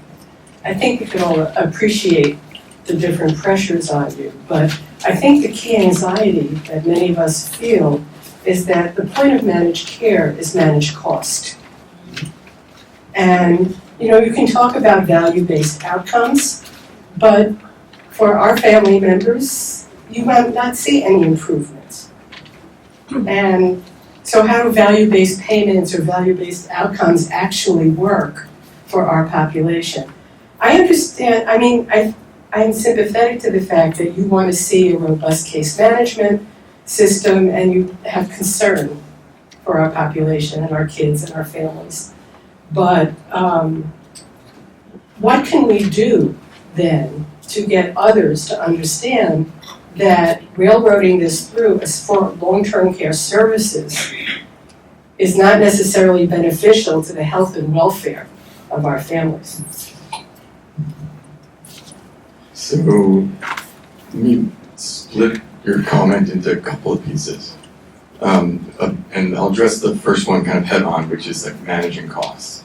I think we can all appreciate the different pressures on you, but I think the key anxiety that many of us feel is that the point of managed care is managed cost. And, you know, you can talk about value-based outcomes, but for our family members, you might not see any improvements. And so how do value-based payments or value-based outcomes actually work for our population? I understand, I mean, I'm sympathetic to the fact that you want to see a robust case management system and you have concern for our population and our kids and our families. But what can we do then to get others to understand that railroading this through as for long-term care services is not necessarily beneficial to the health and welfare of our families? So let me split your comment into a couple of pieces. And I'll address the first one kind of head on, which is like managing costs.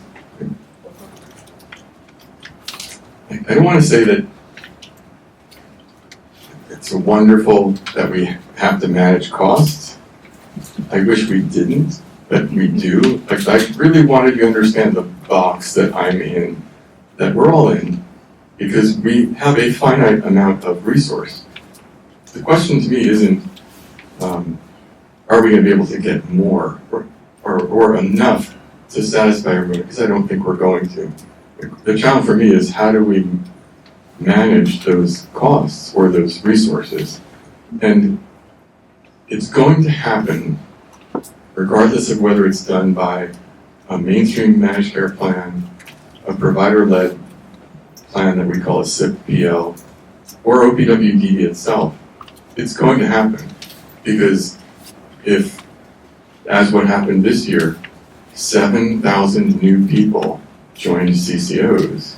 I don't want to say that it's wonderful that we have to manage costs. I wish we didn't, but we do. Like, I really wanted you to understand the box that I'm in, that we're all in, because we have a finite amount of resource. The question to me isn't, are we going to be able to get more or enough to satisfy everybody, because I don't think we're going to. The challenge for me is, how do we manage those costs or those resources? And it's going to happen regardless of whether it's done by a mainstream managed care plan, a provider-led plan that we call a CIPPL, or OPWDD itself. It's going to happen, because if, as what happened this year, 7,000 new people joined CCOs,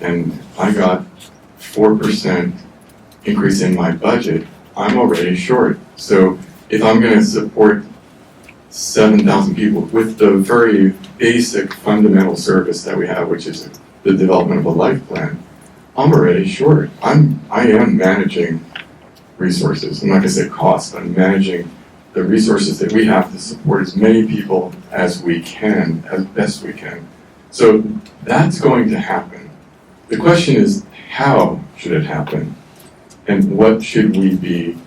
and I got 4% increase in my budget, I'm already short. So if I'm going to support 7,000 people with the very basic fundamental service that we have, which is the development of a life plan, I'm already short. I am managing resources. I'm not going to say cost, but I'm managing the resources that we have to support as many people as we can, as best we can. So that's going to happen. The question is, how should it happen? And what should we be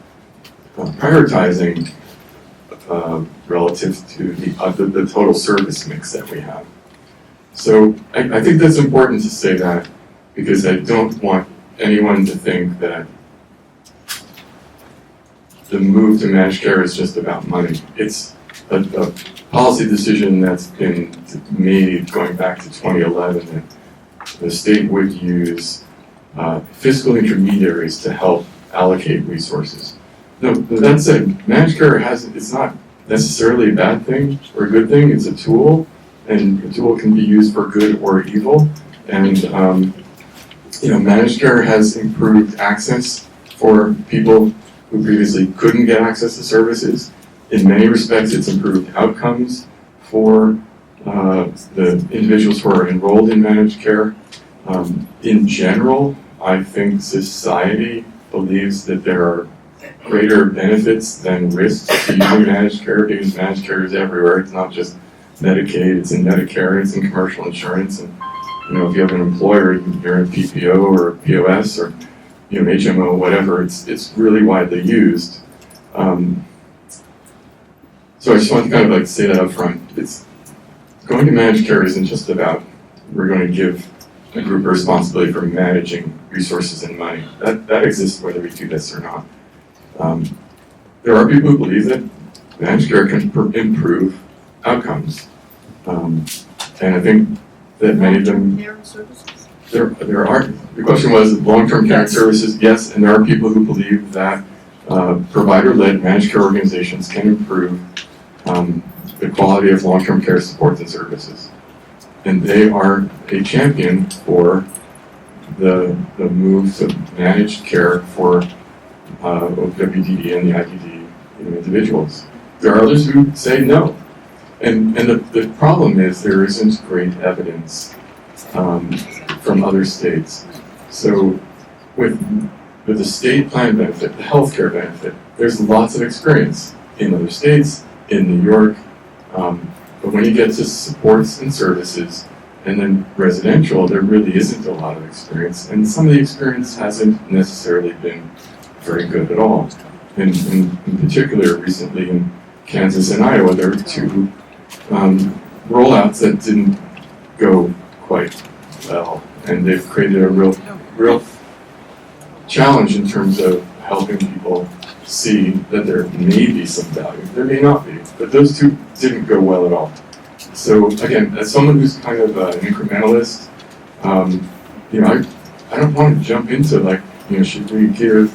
prioritizing relative to the total service mix that we have? So I think that's important to say that, because I don't want anyone to think that the move to managed care is just about money. It's a policy decision that's been made going back to 2011 that the state would use fiscal intermediaries to help allocate resources. No, that said, managed care it's not necessarily a bad thing or a good thing. It's a tool, and a tool can be used for good or evil. And managed care has improved access for people who previously couldn't get access to services. In many respects, it's improved outcomes for the individuals who are enrolled in managed care. In general, I think society believes that there are greater benefits than risks to using managed care, because managed care is everywhere. It's not just Medicaid, it's in Medicare, it's in commercial insurance. And if you have an employer, you're in PPO or POS or HMO, whatever, it's really widely used. So I just want to kind of say that up front. It's going to managed care isn't just about we're going to give a group responsibility for managing resources and money. That exists whether we do this or not. There are people who believe that managed care can improve outcomes. And I think that many of them, there are, the question was long-term care services, yes, and there are people who believe that provider-led managed care organizations can improve the quality of long-term care supports and services. And they are a champion for the move to managed care for OPWDD and the IDD individuals. There are others who say no. And the problem is there isn't great evidence from other states. So with the state plan benefit, the healthcare benefit, there's lots of experience in other states, in New York, but when you get to supports and services, and then residential, there really isn't a lot of experience, and some of the experience hasn't necessarily been very good at all. And in particular, recently in Kansas and Iowa, there were two rollouts that didn't go quite well, and they've created a real challenge in terms of helping people see that there may be some value. There may not be, but those two didn't go well at all. So again, as someone who's kind of an incrementalist, I don't want to jump into should we give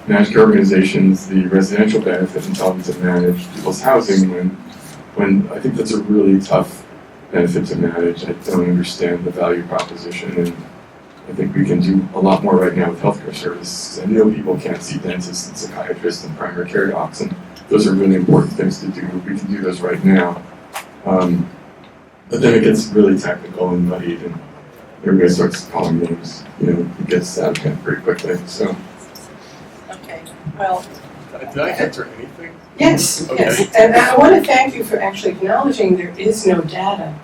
managed care organizations the residential benefit and tell them to manage people's housing when I think that's a really tough benefit to manage. I don't understand the value proposition, and I think we can do a lot more right now with healthcare services. I know people can't see dentists and psychiatrists and primary care docs, and those are really important things to do. We can do those right now. But then it gets really technical and muddied, and everybody starts calling names. It gets out of hand pretty quickly. So. Okay. Well. Did I answer anything? Yes. Okay. Yes. And I want to thank you for actually acknowledging there is no data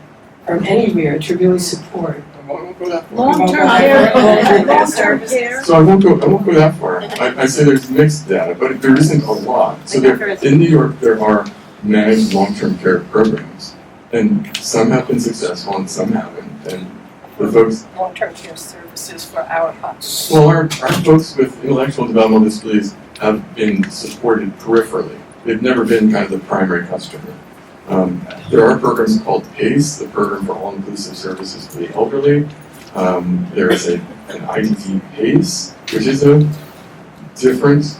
from anywhere to really support. I won't go that far. Long-term care. So I won't go that far. I say there's mixed data, but there isn't a lot. So in New York, there are managed long-term care programs, and some have been successful and some haven't. And the folks, Long-term care services for our population. well, our folks with intellectual developmental disabilities have been supported peripherally. They've never been kind of the primary customer. There are programs called PACE, the Program for All-Inclusive Services for the Elderly. There is an IDD PACE, which is a different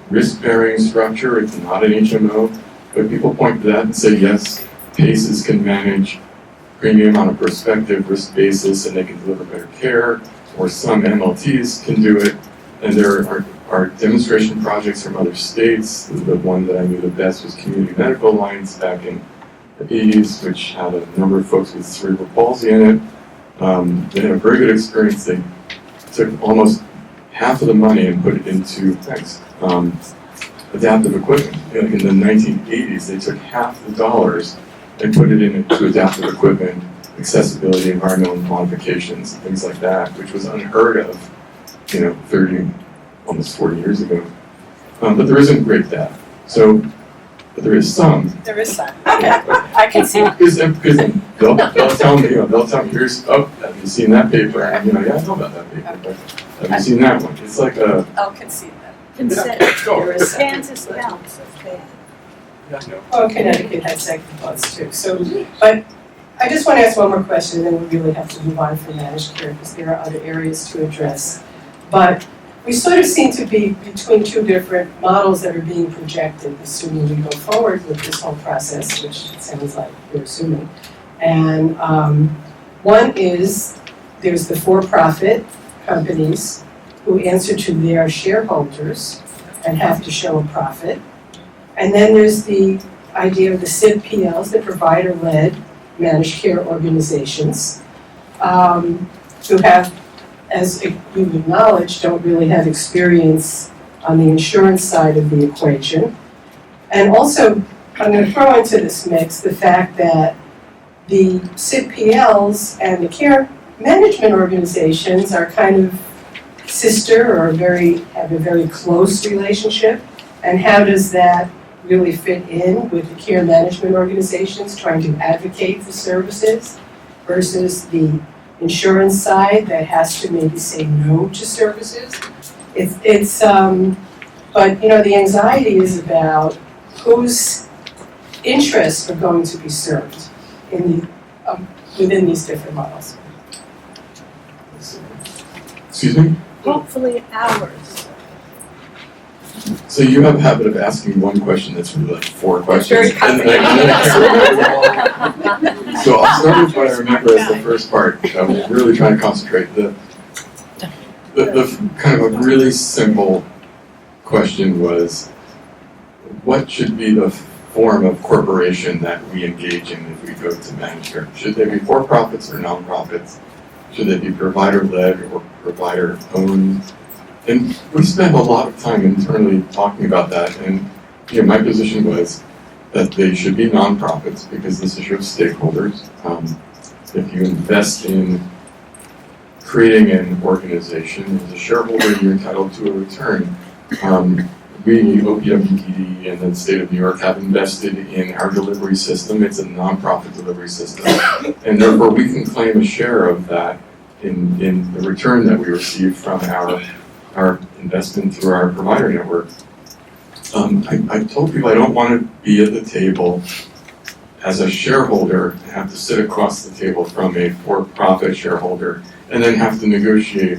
risk-bearing structure. It's not an HMO, but people point to that and say, yes, PACEs can manage premium on a prospective risk basis and they can deliver better care, or some MLTs can do it. And there are demonstration projects from other states. The one that I knew the best was Community Medical Alliance back in the 80s, which had a number of folks with cerebral palsy in it. They had a very good experience. They took almost half of the money and put it into adaptive equipment. In the 1980s, they took half the dollars and put it into adaptive equipment, accessibility, environmental modifications, things like that, which was unheard of, 30, almost 40 years ago. But there isn't great data. So, but there is some. There is some. I can see. Because they'll tell me, here's, have you seen that paper? And, yeah, I know about that paper, but have you seen that one? It's like a... I'll concede that. There is some. Kansas counts as bad. Well, Connecticut has second thoughts too, so, but I just want to ask one more question, and then we really have to move on from managed care, because there are other areas to address. But we sort of seem to be between two different models that are being projected, assuming we go forward with this whole process, which it sounds like you're assuming. And one is, there's the for-profit companies who answer to their shareholders and have to show a profit. And then there's the idea of the CIP-PLs, the provider-led managed care organizations, who have, as you acknowledge, don't really have experience on the insurance side of the equation. And also, I'm going to throw into this mix the fact that the CIP-PLs and the care management organizations are kind of sister or have a very close relationship. And how does that really fit in with the care management organizations trying to advocate for services versus the insurance side that has to maybe say no to services? But the anxiety is about whose interests are going to be served in within these different models. Excuse me? Hopefully ours. So you have a habit of asking one question that's really like four questions. Very and then I can't remember them all. So I'll start with what I remember as the first part. I'm really trying to concentrate. The kind of a really simple question was, what should be the form of corporation that we engage in if we go to managed care? Should they be for-profits or non-profits? Should they be provider-led or provider-owned? And we spent a lot of time internally talking about that, and my position was that they should be nonprofits because this is your stakeholders. If you invest in creating an organization as a shareholder, you're entitled to a return. We, OPWDD, and the state of New York have invested in our delivery system. It's a nonprofit delivery system, and therefore we can claim a share of that in the return that we receive from our investment through our provider network. I told people I don't want to be at the table as a shareholder and have to sit across the table from a for-profit shareholder and then have to negotiate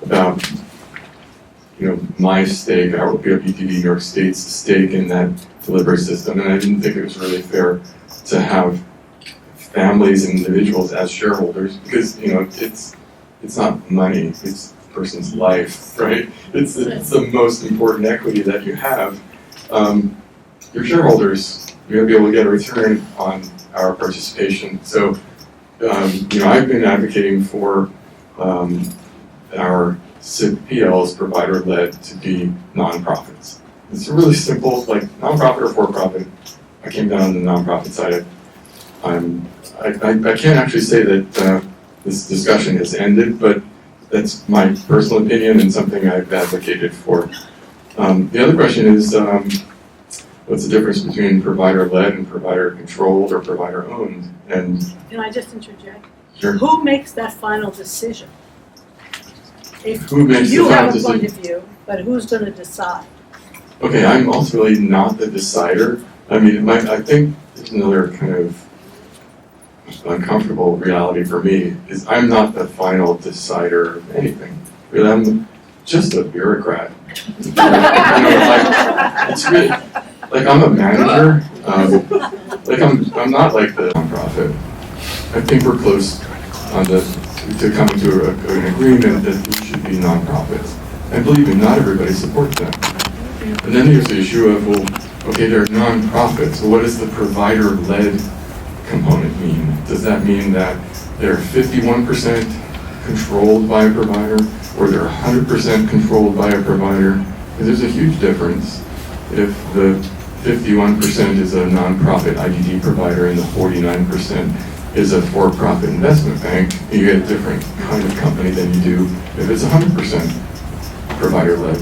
about my stake, our OPWDD New York State's stake in that delivery system. And I didn't think it was really fair to have families and individuals as shareholders because it's not money, it's a person's life, right? It's the most important equity that you have. Your shareholders, you're going to be able to get a return on our participation. So, I've been advocating for our CIP-PLs, provider-led, to be nonprofits. It's really simple, like nonprofit or for-profit. I came down on the nonprofit side. I can't actually say that this discussion has ended, but that's my personal opinion and something I've advocated for. The other question is, what's the difference between provider-led and provider-controlled or provider-owned? And Can I just interject? Sure. Who makes that final decision? Who makes the You final have a point decision? of view, but who's going to decide? Okay, I'm ultimately not the decider. I mean, I think there's another kind of uncomfortable reality for me is I'm not the final decider of anything. Really, I'm just a bureaucrat. It's really like I'm a manager. I'm not like the nonprofit. I think we're close to coming to an agreement that we should be nonprofits. And believe me, not everybody supports that. And then there's the issue of, well, okay, they're nonprofits. Well, what does the provider-led component mean? Does that mean that they're 51% controlled by a provider, or they're 100% controlled by a provider? Because there's a huge difference if the 51% is a nonprofit IDD provider and the 49% is a for-profit investment bank. You get a different kind of company than you do if it's 100% provider-led.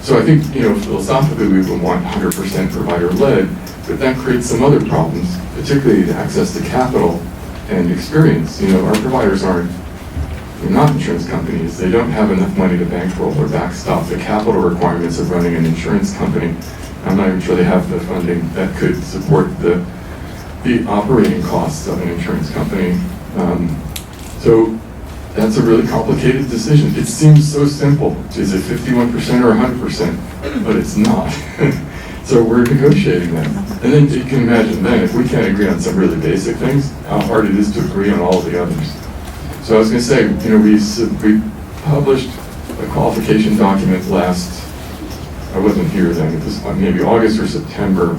So I think, philosophically we would want 100% provider-led, but that creates some other problems, particularly the access to capital and experience. Our providers they're not insurance companies. They don't have enough money to bankroll or backstop the capital requirements of running an insurance company. I'm not even sure they have the funding that could support the operating costs of an insurance company. So that's a really complicated decision. It seems so simple. Is it 51% or 100%? But it's not. So we're negotiating that. And then you can imagine then, if we can't agree on some really basic things, how hard it is to agree on all of the others. So I was going to say, we published a qualification document I wasn't here then, it was maybe August or September.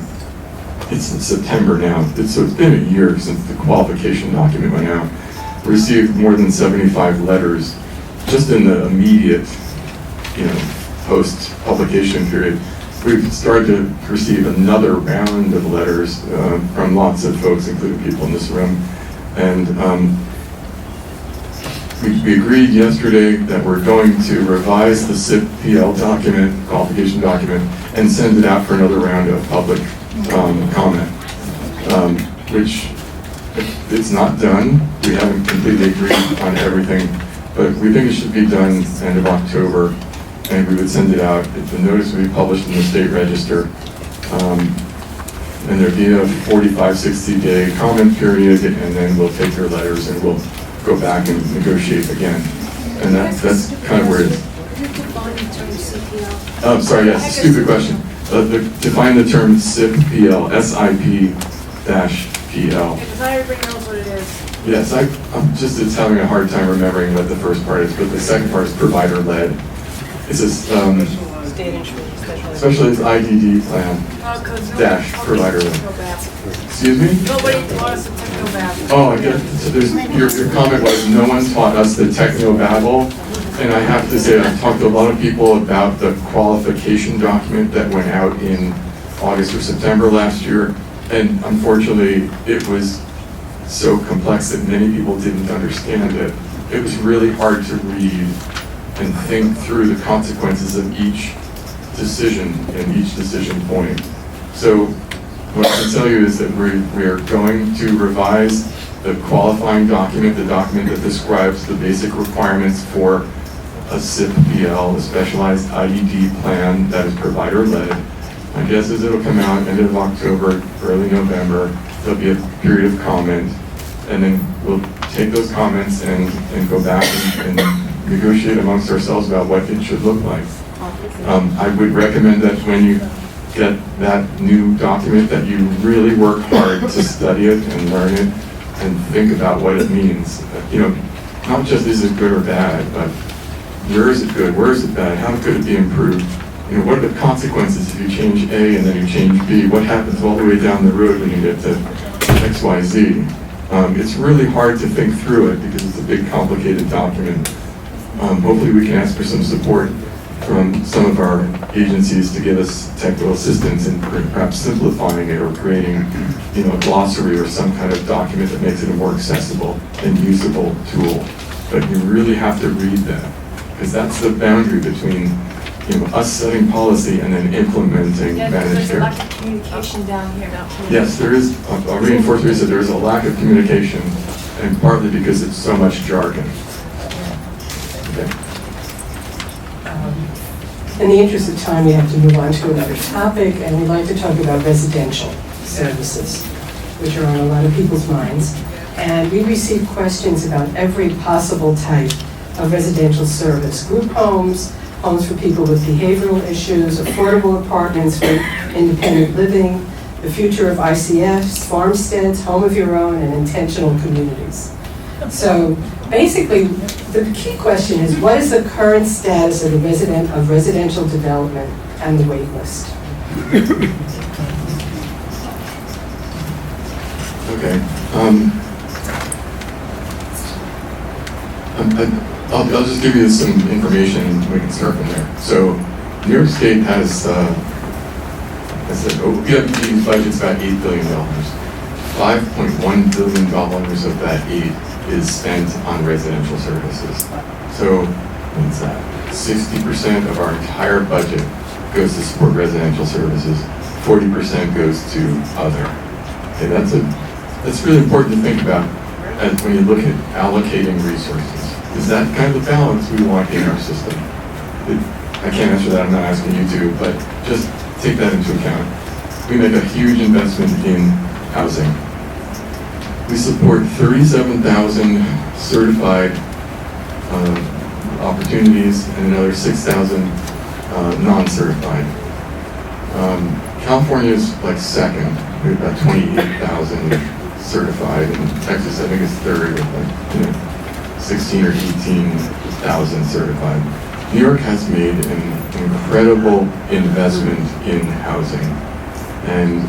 It's in September now, so it's been a year since the qualification document went out. We received more than 75 letters just in the immediate, post-publication period. We've started to receive another round of letters from lots of folks, including people in this room. And we agreed yesterday that we're going to revise the SIP-PL document, qualification document, and send it out for another round of public comment, which it's not done. We haven't completely agreed on everything, but we think it should be done end of October, and we would send it out. The notice would be published in the state register, and there'd be a 45, 60-day comment period, and then we'll take their letters and we'll go back and negotiate again. And that's kind of where it is. Oh, sorry, yes, stupid question. Define the term SIP-PL, SIP-PL. Because not everybody knows what it is. Yes, it's having a hard time remembering what the first part is, but the second part is provider-led. It's a State insurance specialized IDD plan dash provider-led. Excuse me? Nobody taught us the technobabble. Oh, I get it. So your comment was no one taught us the technobabble. And I have to say, I've talked to a lot of people about the qualification document that went out in August or September last year. And unfortunately, it was so complex that many people didn't understand it. It was really hard to read and think through the consequences of each decision and each decision point. So what I can tell you is that we are going to revise the qualifying document, the document that describes the basic requirements for a SIP-PL, a specialized IDD plan that is provider-led. My guess is it'll come out end of October, early November. There'll be a period of comment, and then we'll take those comments and go back and negotiate amongst ourselves about what it should look like. I would recommend that when you get that new document that you really work hard to study it and learn it and think about what it means. Not just is it good or bad, but where is it good, where is it bad, how could it be improved? What are the consequences if you change A and then you change B? What happens all the way down the road when you get to X, Y, Z? It's really hard to think through it because it's a big, complicated document. Hopefully we can ask for some support from some of our agencies to give us technical assistance in perhaps simplifying it or creating, a glossary or some kind of document that makes it a more accessible and usable tool. But you really have to read that, because that's the boundary between, us setting policy and then implementing managed care. There's a lack of communication down here. Yes, there is. I'll reinforce what you said. There is a lack of communication, and partly because it's so much jargon. Okay. In the interest of time, we have to move on to another topic, and we'd like to talk about residential services, which are on a lot of people's minds. And we receive questions about every possible type of residential service: group homes, homes for people with behavioral issues, affordable apartments for independent living, the future of ICFs, farmsteads, home of your own, and intentional communities. So basically, the key question is, what is the current status of the residential development and the wait list? Okay. I'll just give you some information and we can start from there. So New York State has, OPWDD's budget's about $8 billion. $5.1 billion of that aid is spent on residential services. So what's that? 60% of our entire budget goes to support residential services, 40% goes to other. Okay, that's really important to think about as when you look at allocating resources. Is that kind of the balance we want in our system? I can't answer that, I'm not asking you to, but just take that into account. We make a huge investment in housing. We support 37,000 certified opportunities and another 6,000 non-certified. California is like second. We have about 28,000 certified, and Texas I think is third with like 16 or 18,000 certified. New York has made an incredible investment in housing, and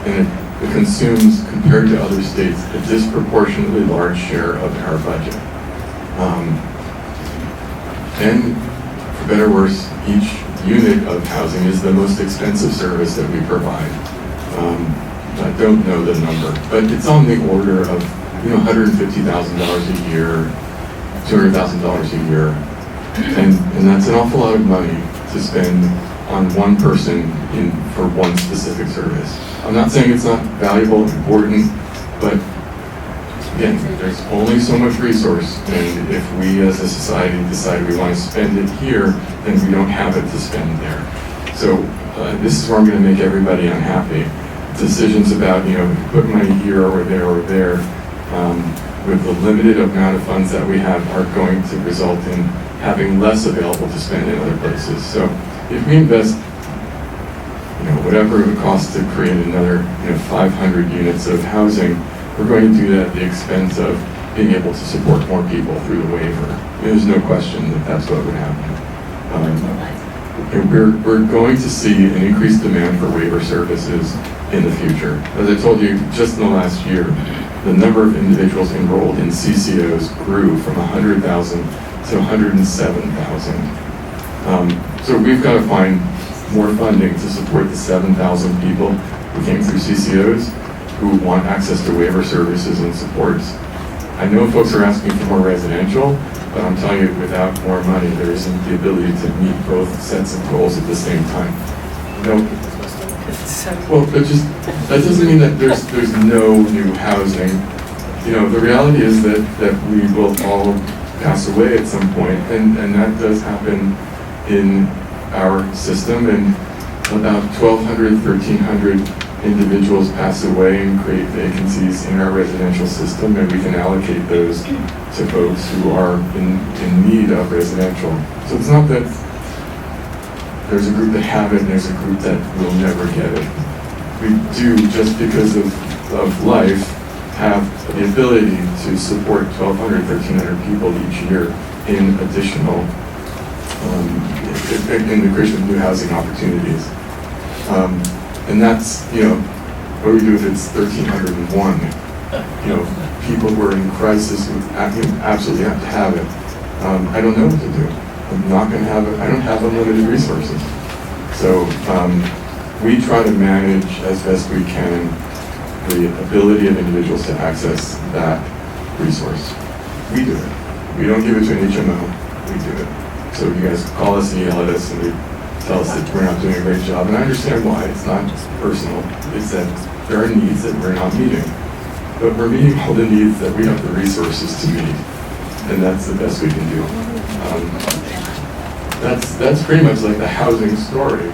it consumes, compared to other states, a disproportionately large share of our budget. And for better or worse, each unit of housing is the most expensive service that we provide. I don't know the number, but it's on the order of $150,000 a year, $200,000 a year, and that's an awful lot of money to spend on one person for one specific service. I'm not saying it's not valuable, important, but again, there's only so much resource, and if we as a society decide we want to spend it here, then we don't have it to spend there. So this is where I'm going to make everybody unhappy. Decisions about, put money here or there, with the limited amount of funds that we have, are going to result in having less available to spend in other places. So if we invest, whatever it would cost to create another, 500 units of housing, we're going to do that at the expense of being able to support more people through the waiver. There's no question that that's what would happen. We're going to see an increased demand for waiver services in the future. As I told you, just in the last year, the number of individuals enrolled in CCOs grew from 100,000 to 107,000. So we've got to find more funding to support the 7,000 people who came through CCOs who want access to waiver services and supports. I know folks are asking for more residential, but I'm telling you, without more money, there isn't the ability to meet both sets of goals at the same time. Well, that doesn't mean that there's no new housing. The reality is that we will all pass away at some point, and that does happen in our system, and about 1,200, 1,300 individuals pass away and create vacancies in our residential system, and we can allocate those to folks who are in need of residential. So it's not that there's a group that have it and there's a group that will never get it. We do, just because of life, have the ability to support 1,200, 1,300 people each year in additional, in the creation of new housing opportunities. And that's, what do we do if it's 1,301? People who are in crisis who absolutely have to have it. I don't know what to do. I'm not going to have it. I don't have unlimited resources. So we try to manage as best we can the ability of individuals to access that resource. We do it. We don't give it to an HMO. We do it. So you guys call us and yell at us and tell us that we're not doing a great job. And I understand why. It's not personal. It's that there are needs that we're not meeting. But we're meeting all the needs that we have the resources to meet. And that's the best we can do. That's pretty much like the housing story.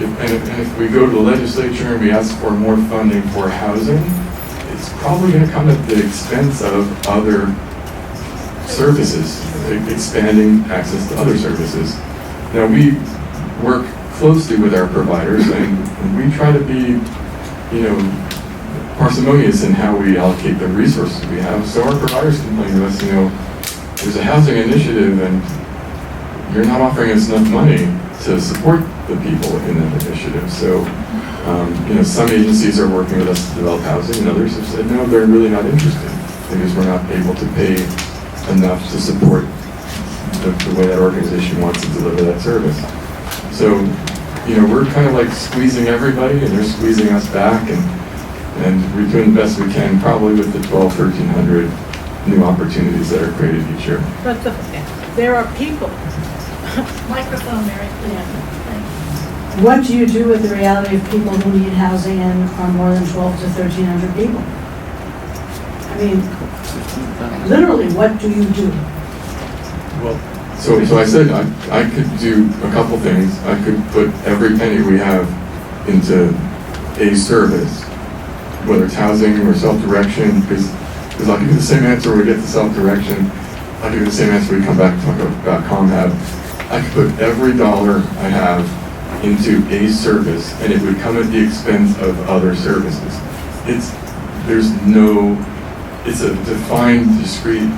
If we go to the legislature and we ask for more funding for housing, it's probably going to come at the expense of other services, expanding access to other services. Now, we work closely with our providers, and And we try to be, parsimonious in how we allocate the resources we have. So our providers complain to us, there's a housing initiative and you're not offering us enough money to support the people in that initiative. So, some agencies are working with us to develop housing, and others have said, no, they're really not interested because we're not able to pay enough to support the way that organization wants to deliver that service. So, we're kind of like squeezing everybody, and they're squeezing us back, and we're doing the best we can, probably with the 1,200, 1,300 new opportunities that are created each year. But there are people. Microphone, Mary. What do you do with the reality of people who need housing and are more than 12 to 1,300 people? I mean, literally, what do you do? So I said I could do a couple things. I could put every penny we have into a service, whether it's housing or self-direction, because I'll give you the same answer when we get to self-direction. I'll give you the same answer when we come back to talk about ComHab. I could put every dollar I have into a service, and it would come at the expense of other services. It's a defined, discrete,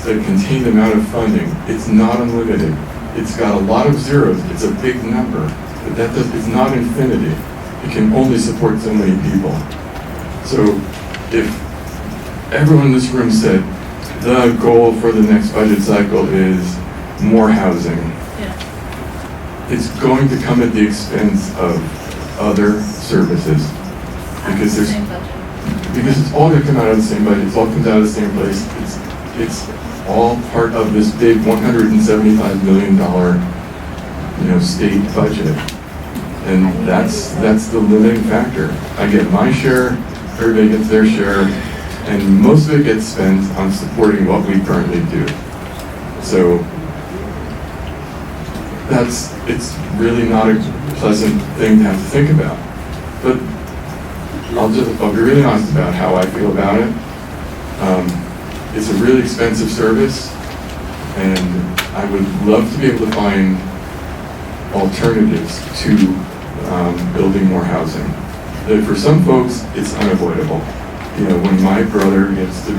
a contained amount of funding. It's not unlimited. It's got a lot of zeros. It's a big number, but it's not infinity. It can only support so many people. So if everyone in this room said the goal for the next budget cycle is more housing, it's going to come at the expense of other services because it's all going to come out of the same budget. It's all comes out of the same place. It's all part of this big $175 million, state budget, and that's the limiting factor. I get my share, everybody gets their share, and most of it gets spent on supporting what we currently do. So it's really not a pleasant thing to have to think about. But I'll be really honest about how I feel about it. It's a really expensive service, and I would love to be able to find alternatives to building more housing. For some folks, it's unavoidable. When my brother gets to a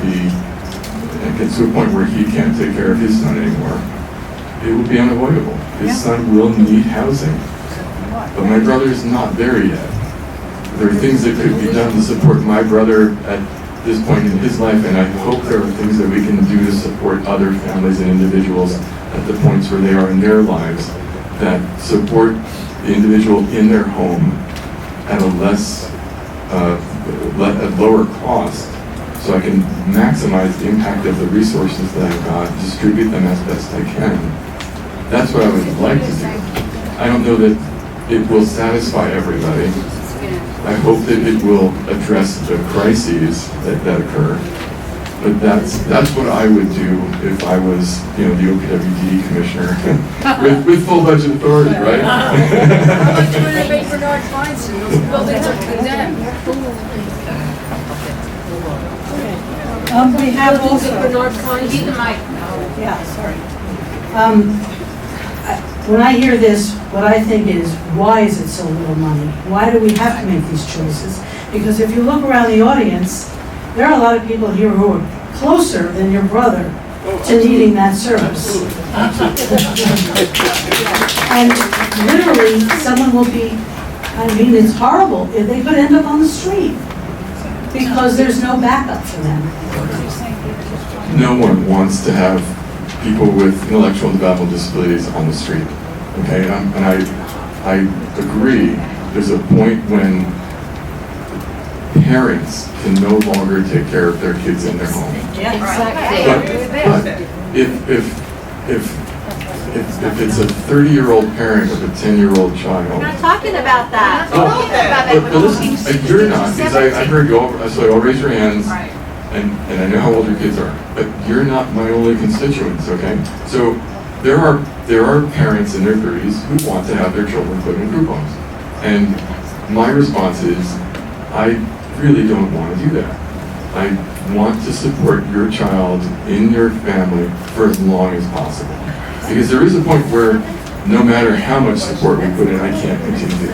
point where he can't take care of his son anymore, it will be unavoidable. His son will need housing. But my brother's not there yet. There are things that could be done to support my brother at this point in his life, and I hope there are things that we can do to support other families and individuals at the points where they are in their lives that support the individual in their home at a lower cost, so I can maximize the impact of the resources that I've got, distribute them as best I can. That's what I would like to do. I don't know that it will satisfy everybody. I hope that it will address the crises that occur. But that's what I would do if I was, the OPWDD commissioner with full budget authority, right? We have also. Yeah, sorry. When I hear this, what I think is, why is it so little money? Why do we have to make these choices? Because if you look around the audience, there are a lot of people here who are closer than your brother to needing that service. And literally, someone will be, it's horrible. They could end up on the street because there's no backup for them. No one wants to have people with intellectual and developmental disabilities on the street. Okay, and I agree. There's a point when parents can no longer take care of their kids in their home. Yeah, But if it's a 30-year-old parent of a 10-year-old child. We're not talking about that. But listen, you're not, because I heard you all, so I'll raise your hands, and I know how old your kids are, but you're not my only constituents, okay? So there are parents in their 30s who want to have their children put in group homes. And my response is, I really don't want to do that. I want to support your child in your family for as long as possible. Because there is a point where no matter how much support we put in, I can't continue.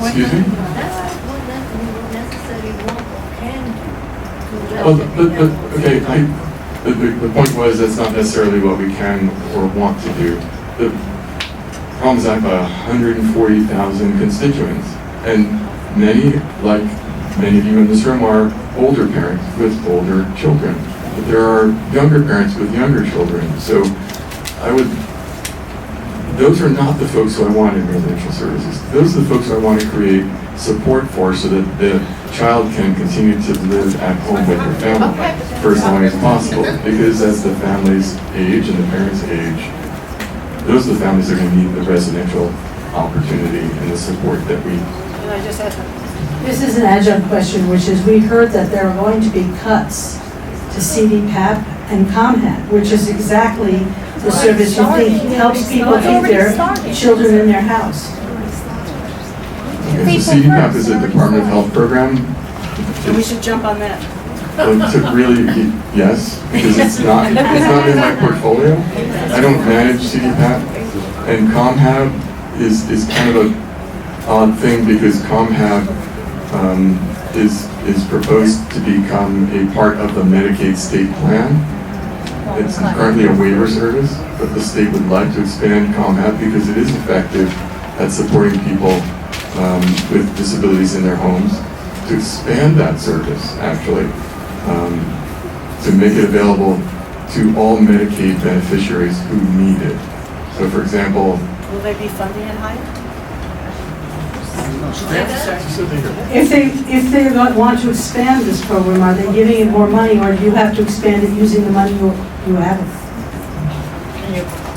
Excuse me? That's what necessary want or can do. Oh, okay, the point was that's not necessarily what we can or want to do. The problem is I have 140,000 constituents, and many, like many of you in this room, are older parents with older children. But there are younger parents with younger children. So those are not the folks who I want in residential services. Those are the folks who I want to create support for so that the child can continue to live at home with their family for as long as possible. Because as the families age and the parents age, those are the families that are going to need the residential opportunity and the support that we. And I just asked, This is an adjunct question, which is, we heard that there are going to be cuts to CDPAP and ComHat, which is exactly the service you think helps people keep their children in their house. Okay, so CDPAP is a Department of Health program. and we should jump on that. To really, yes, because it's not in my portfolio. I don't manage CDPAP, and ComHab is kind of a odd thing because ComHab is proposed to become a part of the Medicaid state plan. It's currently a waiver service, but the state would like to expand ComHab because it is effective at supporting people with disabilities in their homes. To expand that service, actually, to make it available to all Medicaid beneficiaries who need it. So, for example, Will they be funding it higher? If they want to expand this program, are they giving it more money, or do you have to expand it using the money you have?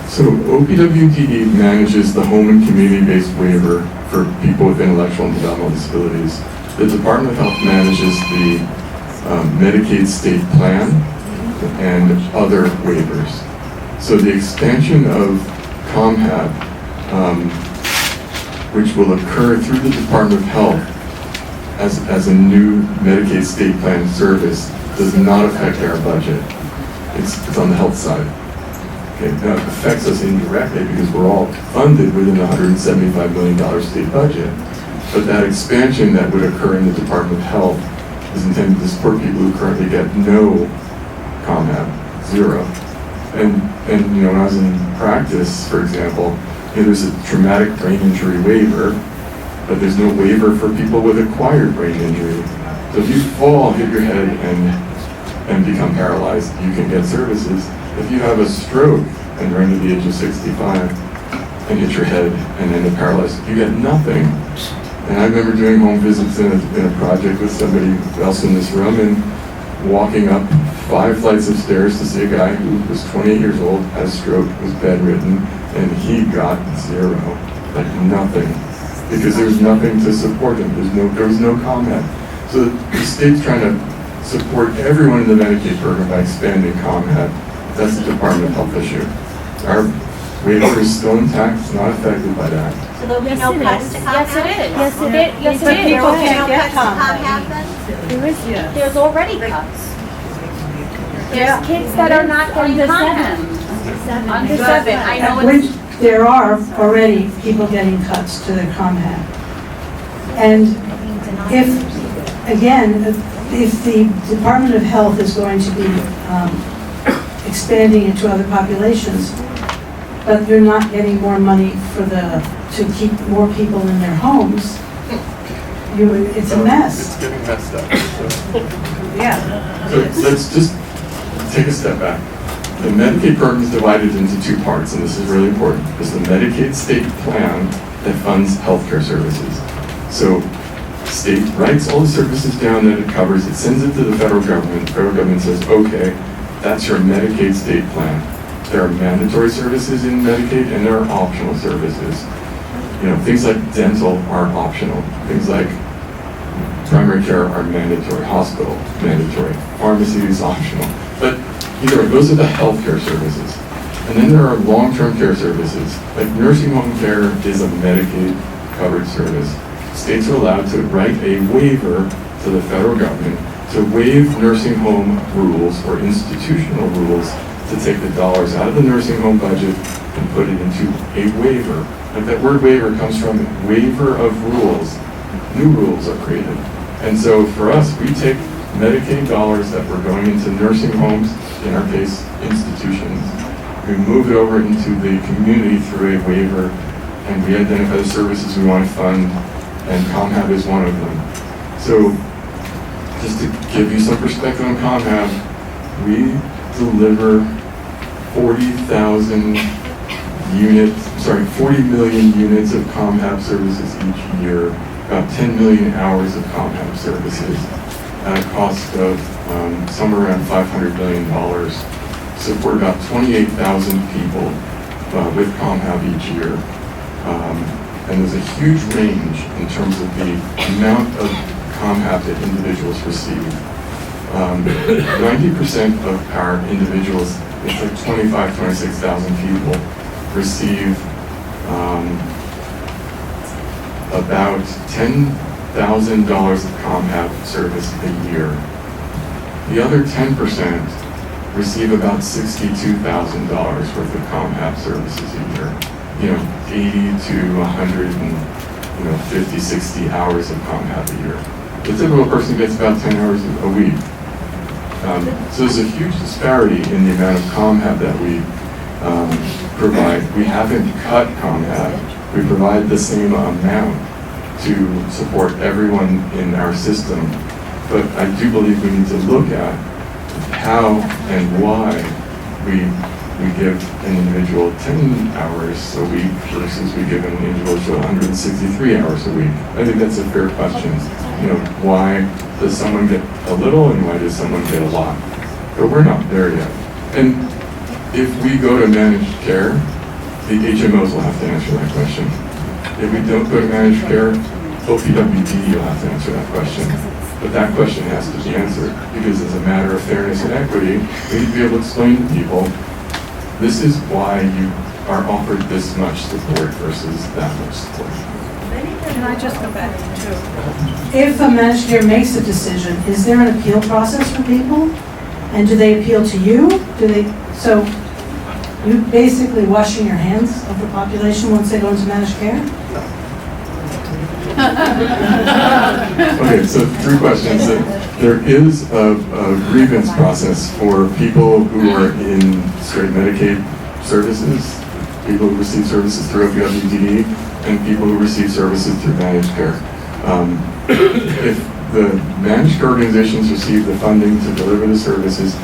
so OPWDD manages the home and community-based waiver for people with intellectual and developmental disabilities. The Department of Health manages the Medicaid state plan and other waivers. So the expansion of ComHab, which will occur through the Department of Health as a new Medicaid state plan service, does not affect our budget. It's on the health side. Okay, now it affects us indirectly because we're all funded within the $175 million state budget. But that expansion that would occur in the Department of Health is intended to support people who currently get no ComHab, zero. And you know, when I was in practice, for example, there's a traumatic brain injury waiver, but there's no waiver for people with acquired brain injury. So if you fall, hit your head, and become paralyzed, you can get services. If you have a stroke and are under the age of 65 and hit your head and end up paralyzed, you get nothing. And I remember doing home visits in a project with somebody else in this room and walking up 5 flights of stairs to see a guy who was 28 years old, had a stroke, was bedridden, and he got zero, like nothing, because there was nothing to support him. There was no ComHab. So the state's trying to support everyone in the Medicaid program by expanding ComHab. That's the Department of Health issue. Our waiver is still intact, it's not affected by that. So there'll be no cuts to Yes, it is. Yes, Yes, it is. Yes, But it is. people There will be can't no get cuts to ComHab. then? There is, Yeah. there's already cuts. There's kids that are not getting ComHab. Under 7, I know Which it's, there are already people getting cuts to their ComHab. And if, again, if the Department of Health is going to be expanding into other populations, but you're not getting more money to keep more people in their homes, it's a mess. It's getting messed up. So. Yeah. So let's just take a step back. The Medicaid program is divided into 2 parts, and this is really important. There's the Medicaid state plan that funds healthcare services. So state writes all the services down that it covers, it sends it to the federal government. The federal government says, okay, that's your Medicaid state plan. There are mandatory services in Medicaid and there are optional services. You know, things like dental are optional. Things like primary care are mandatory. Hospital, mandatory. Pharmacy is optional. But either way, those are the healthcare services. And then there are long-term care services. Like nursing home care is a Medicaid covered service. States are allowed to write a waiver to the federal government to waive nursing home rules or institutional rules to take the dollars out of the nursing home budget and put it into a waiver. Like that word waiver comes from waiver of rules. new rules are created. And so for us, we take Medicaid dollars that were going into nursing homes, in our case, institutions, we move it over into the community through a waiver, and we identify the services we want to fund, and ComHab is one of them. So just to give you some perspective on ComHab, we deliver 40 million units of ComHab services each year, about 10 million hours of ComHab services at a cost of somewhere around $500 million, support about 28,000 people with ComHab each year. And there's a huge range in terms of the amount of ComHab that individuals receive. 90% of our individuals, it's like 26,000 people, receive about $10,000 of ComHab service a year. The other 10% receive about $62,000 worth of ComHab services a year. 80 to 150, 60 hours of ComHab a year. The typical person gets about 10 hours a week. So there's a huge disparity in the amount of ComHab that we provide. We haven't cut ComHab. We provide the same amount to support everyone in our system. But I do believe we need to look at how and why we give an individual 10 hours a week versus we give an individual 163 hours a week. I think that's a fair question. Why does someone get a little and why does someone get a lot? But we're not there yet. And if we go to managed care, the HMOs will have to answer that question. If we don't go to managed care, OPWDD will have to answer that question. But that question has to be answered because as a matter of fairness and equity, we need to be able to explain to people, this is why you are offered this much support versus that much support. Can I just go back to, If a managed care makes a decision, is there an appeal process for people? And do they appeal to you? So you basically washing your hands of the population once they go into managed care? Okay, so 3 questions. There is a grievance process for people who are in straight Medicaid services, people who receive services through OPWDD, and people who receive services through managed care. If the managed care organizations receive the funding to deliver the services,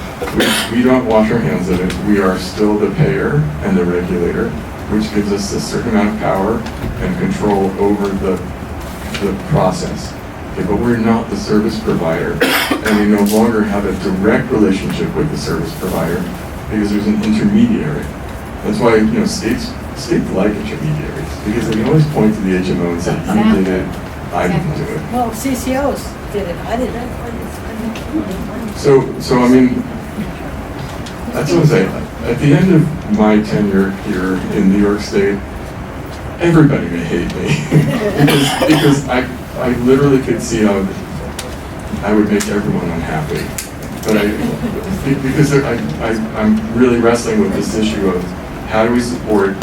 we don't wash our hands of it. We are still the payer and the regulator, which gives us a certain amount of power and control over the process. Okay, but we're not the service provider, and we no longer have a direct relationship with the service provider because there's an intermediary. That's why states like intermediaries because they can always point to the HMO and say, "You did it, I didn't do it." well, CCOs did it, I didn't. So I mean, that's what I'm saying. At the end of my tenure here in New York State, everybody may hate me because I literally could see how I would make everyone unhappy. But I'm really wrestling with this issue of how do we support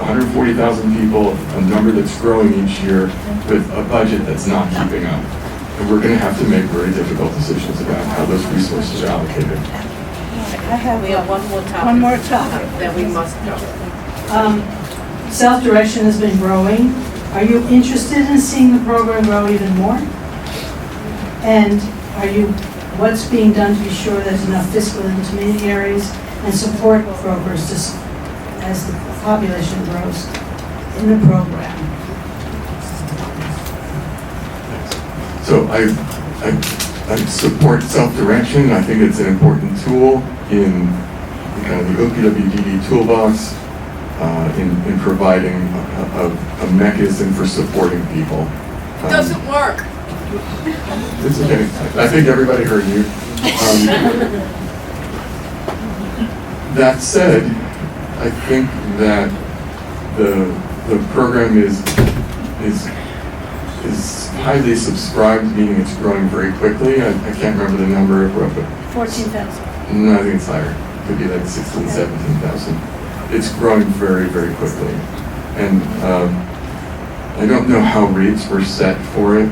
140,000 people, a number that's growing each year, with a budget that's not keeping up. And we're going to have to make very difficult decisions about how those resources are allocated. We have one more topic that we must cover. Self-direction has been growing. Are you interested in seeing the program grow even more? And what's being done to be sure there's enough fiscal intermediaries and support brokers as the population grows in the program? So I support self-direction. I think it's an important tool in kind of the OPWDD toolbox in providing a mechanism for supporting people. Doesn't work. It's okay. I think everybody heard you. That said, I think that the program is highly subscribed, meaning it's growing very quickly. I can't remember the number of but 14,000. no, I think it's higher. It could be like 16,000, 17,000. It's growing very, very quickly. And I don't know how rates were set for it,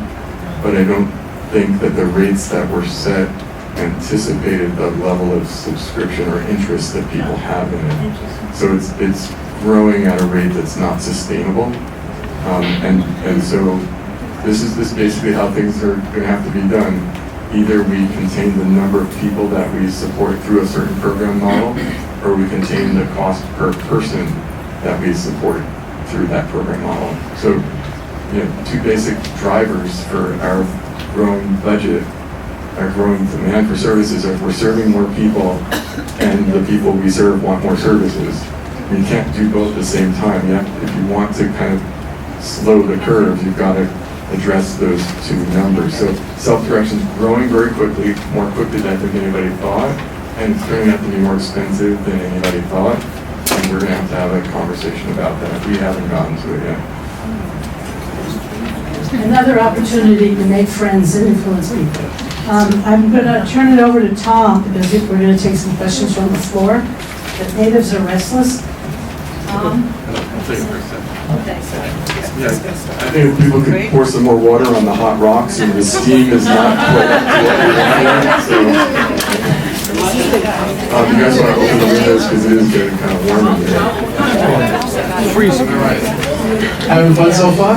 but I don't think that the rates that were set anticipated the level of subscription or interest that people have in it. So it's growing at a rate that's not sustainable. And so this is basically how things are going to have to be done. Either we contain the number of people that we support through a certain program model, or we contain the cost per person that we support through that program model. So, two basic drivers for our growing budget, our growing demand for services, are we're serving more people, and the people we serve want more services. You can't do both at the same time. If you want to kind of slow the curve, you've got to address those two numbers. So self-direction is growing very quickly, more quickly than I think anybody thought, and it's turning out to be more expensive than anybody thought, and we're going to have a conversation about that. We haven't gotten to it yet. Another opportunity to make friends and influence people. I'm going to turn it over to Tom, because we're going to take some questions from the floor. The natives are restless. Tom? I'll take it for a second. Yeah, I think if people could pour some more water on the hot rocks, and the steam is not quite up to what we want. So, you guys want to open the windows because it is getting kind of warm in here. Freezing. All right. Having fun so far?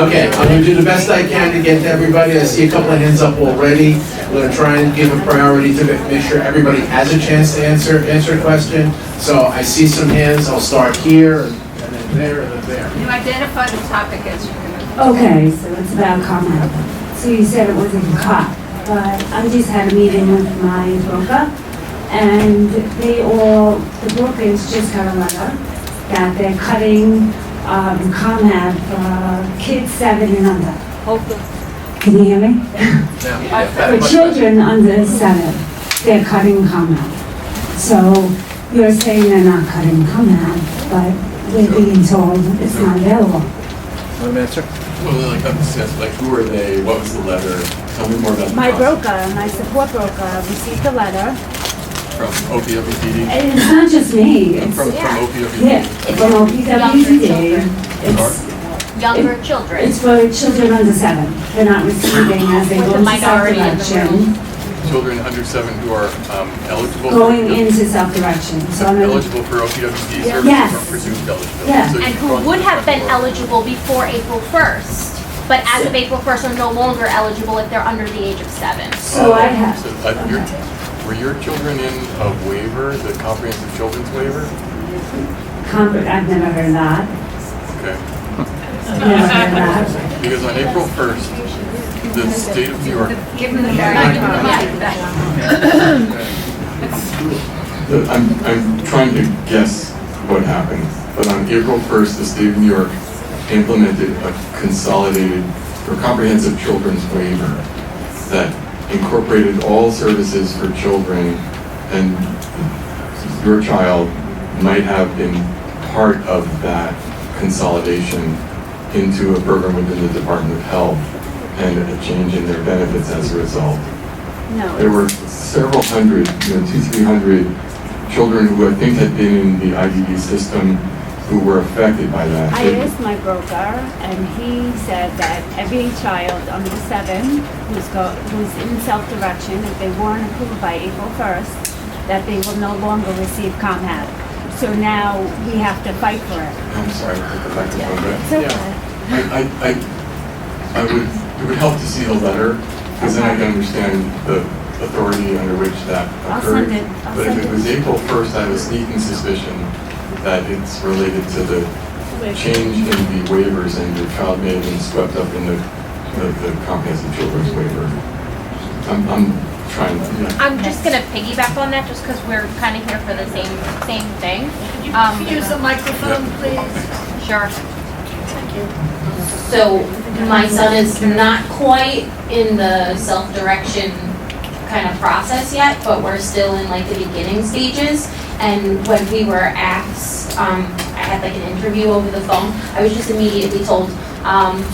Okay, I'm going to do the best I can to get to everybody. I see a couple of hands up already. I'm going to try and give a priority to make sure everybody has a chance to answer a question. So I see some hands. I'll start here, and then there, and then there. Can you identify the topic as you're going to... Okay, so it's about comment. So you said it wasn't cut, but I just had a meeting with my broker, and the brokers just got a letter that they're cutting ComEd for kids 7 and under. Can you hear me? For children under 7, they're cutting ComEd. So you're saying they're not cutting ComEd, but we're being told it's not available. Want to answer? Well, who are they? What was the letter? Tell me more about the My process. broker, my support broker, received a letter. From OPWDD? And it's not just me. It's From OPWDD? Yeah, from OPWDD. It's Younger children. It's for children under 7. They're not receiving as they go The into minority in the self-direction. Children under 7 who are eligible? Going into self-direction. So I'm eligible for OPWDD services Yes. or presumed eligibility? Yeah. So And you've who gone would through have that been process. eligible before April 1st, but as of April 1st are no longer eligible if they're under the age of 7. So I have. So, were your children in a waiver, the comprehensive children's waiver? I've never heard of that. Okay. Never heard of that. Because on April 1st, the state of New York, Give them the mic. I'm trying to guess what happened, but on April 1st, the state of New York implemented a consolidated or comprehensive children's waiver that incorporated all services for children, and your child might have been part of that consolidation into a program within the Department of Health, and a change in their benefits as a result. No. There were several hundred, 200-300 children who I think had been in the IDD system who were affected by that. I asked my broker, and he said that every child under 7 who's in self-direction, if they weren't approved by April 1st, that they will no longer receive ComEd. So now we have to fight for it. I'm sorry, I'll take the microphone back. It's okay. It would help to see the letter, because then I can understand the authority under which that I'll occurred. send it. But if it was April 1st, I have a sneaking suspicion that it's related to the change in the waivers, and your child may have been swept up in the comprehensive children's waiver. I'm trying to, yeah. I'm just going to piggyback on that just because we're kind of here for the same thing. Could you use the microphone, please? Sure. So my son is not quite in the self-direction kind of process yet, but we're still in like the beginning stages. And when we were asked, I had like an interview over the phone, I was just immediately told,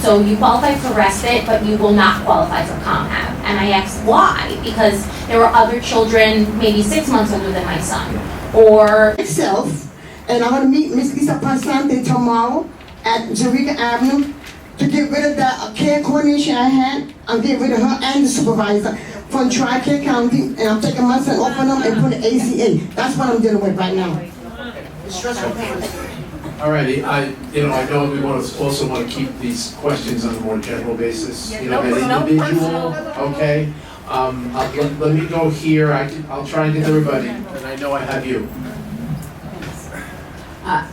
so you qualify for respite, but you will not qualify for ComEd. And I asked why, because there were other children maybe 6 months older than my son, or Itself, and I'm going to meet Miss Lisa Pasante tomorrow, at Eureka Avenue to get rid of the care coordination I had. I'm getting rid of her and the supervisor from Tri-Care County, and I'm taking my son off of them and putting ACA. That's what I'm dealing with right now. Alrighty, I know we also want to keep these questions on a more general basis, as individual, okay? Let me go here, I'll try and get everybody, and I know I have you.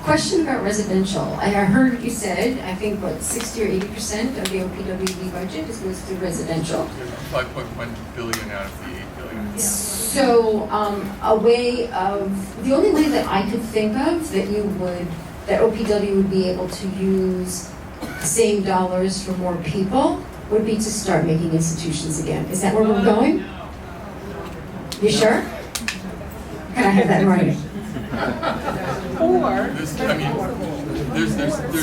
Question about residential. I heard you said, I think, 60 or 80% of the OPWDD budget goes to residential. 5.1 billion out of the 8 billion. So, the only way that I could think of that OPW would be able to use the same dollars for more people would be to start making institutions again. Is that where we're going? You sure? Can I have that in writing?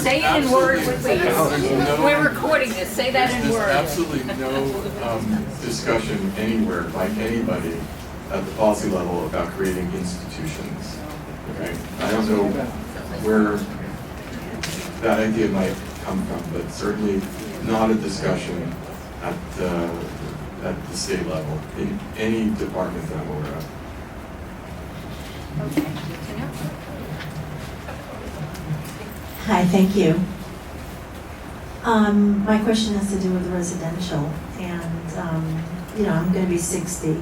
Say it in words, please. We're recording this, say that in words. There's absolutely no discussion anywhere by anybody at the policy level about creating institutions. Okay, I don't know where that idea might come from, but certainly not a discussion at the state level in any department that I'm aware of. Hi, thank you. My question has to do with the residential, and I'm going to be 60,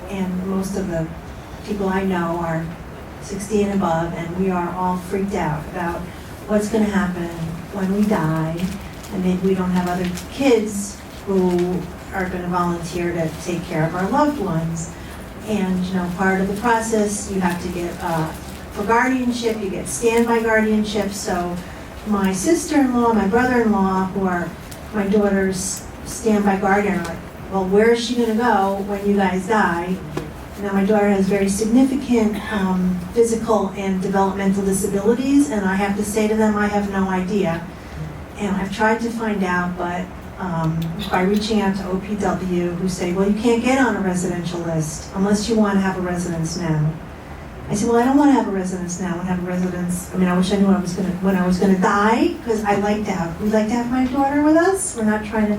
and most of the people I know are 60 and above, and we are all freaked out about what's going to happen when we die, and maybe we don't have other kids who are going to volunteer to take care of our loved ones. And part of the process, you have to get for guardianship, you get standby guardianship. So my sister-in-law, my brother-in-law, who are my daughter's standby guardian, are like, well, where is she going to go when you guys die? Now, my daughter has very significant physical and developmental disabilities, and I have to say to them, I have no idea. And I've tried to find out, but by reaching out to OPW, who say, well, you can't get on a residential list unless you want to have a residence now. I said, well, I don't want to have a residence now. I want to have a residence. I wish I knew when I was going to die, because we'd like to have my daughter with us. We're not trying to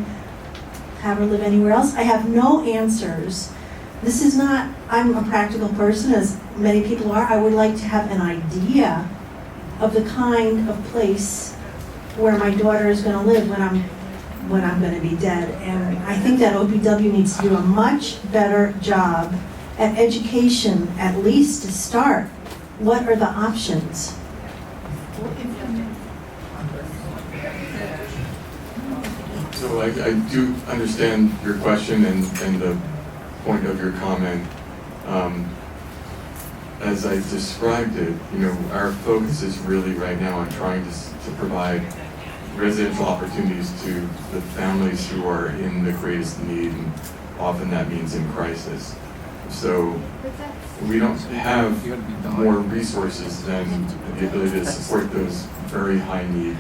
have her live anywhere else. I have no answers. This is not, I'm a practical person, as many people are. I would like to have an idea of the kind of place where my daughter is going to live when I'm going to be dead. And I think that OPW needs to do a much better job at education, at least to start. What are the options? So I do understand your question and the point of your comment. As I described it, our focus is really right now on trying to provide residential opportunities to the families who are in the greatest need, and often that means in crisis. So we don't have more resources than the ability to support those very high need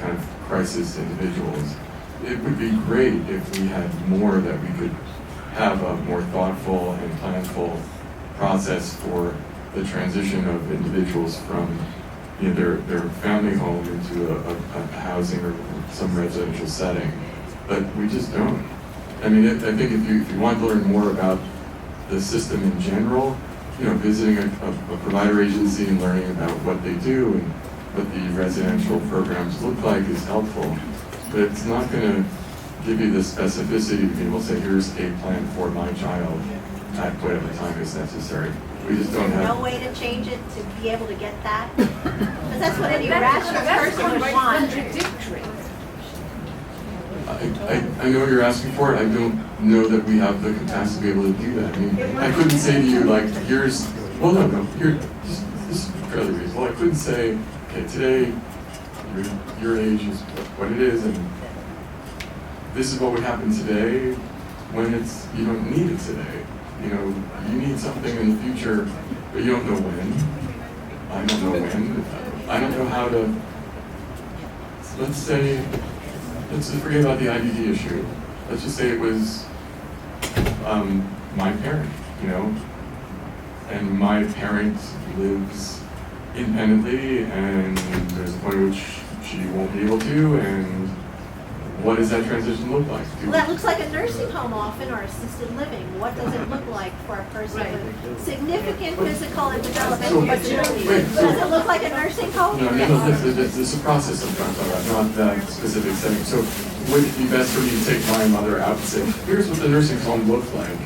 kind of crisis individuals. It would be great if we had more that we could have a more thoughtful and planful process for the transition of individuals from their family home into a housing or some residential setting. But we just don't. I think if you want to learn more about the system in general, visiting a provider agency and learning about what they do and what the residential programs look like is helpful. But it's not going to give you the specificity to be able to say, here's a plan for my child at whatever time is necessary. We just don't have... No way to change it to be able to get that? Because that's what any rational person would want. I know what you're asking for. I don't know that we have the capacity to be able to do that. I couldn't say to you, this is fairly reasonable. I couldn't say, okay, today, your age is what it is, and this is what would happen today when you don't need it today. You need something in the future, but you don't know when. I don't know when. I don't know how to, let's just forget about the IDD issue. Let's just say it was my parent, and my parent lives independently, and there's a point at which she won't be able to, and what does that transition look like? Well, that looks like a nursing home often, or assisted living. What does it look like for a person with significant physical and developmental disabilities? Does it look like a nursing home? No, it's a process I'm trying to talk about, not that specific setting. So would it be best for me to take my mother out and say, here's what the nursing home looked like?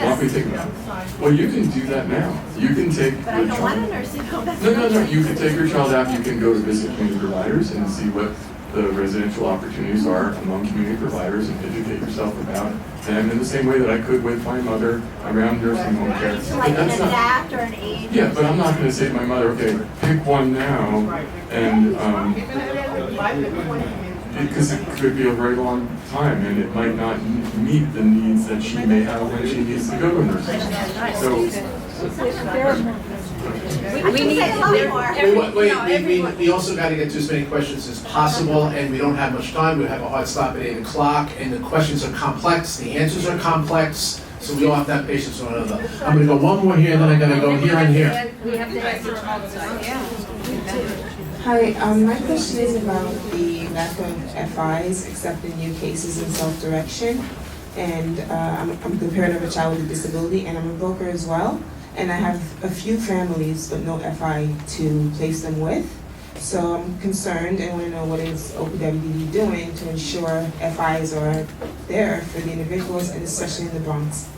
What we think about it? Well, you can do that now. You can take But I don't want a nursing home. That's No. You can take your child out, you can go to visit community providers and see what the residential opportunities are among community providers and educate yourself about them in the same way that I could with my mother around nursing home care. So like an adapt or an age? Yeah, but I'm not going to say to my mother, okay, pick one now, and because it could be a very long time, and it might not meet the needs that she may have when she needs to go to a nursing home. We need a lot more. We also got to get to as many questions as possible, and we don't have much time. We have a hard stop at 8 o'clock, and the questions are complex, the answers are complex, so we all have to have patience with one another. I'm going to go one more here, and then I'm going to go here and here. We have to answer all the time. Hi, my question is about the lack of FIs accepting new cases in self-direction. And I'm the parent of a child with a disability, and I'm a broker as well. And I have a few families, but no FI to place them with. So I'm concerned and want to know what is OPWDD doing to ensure FIs are there for the individuals, and especially in the Bronx.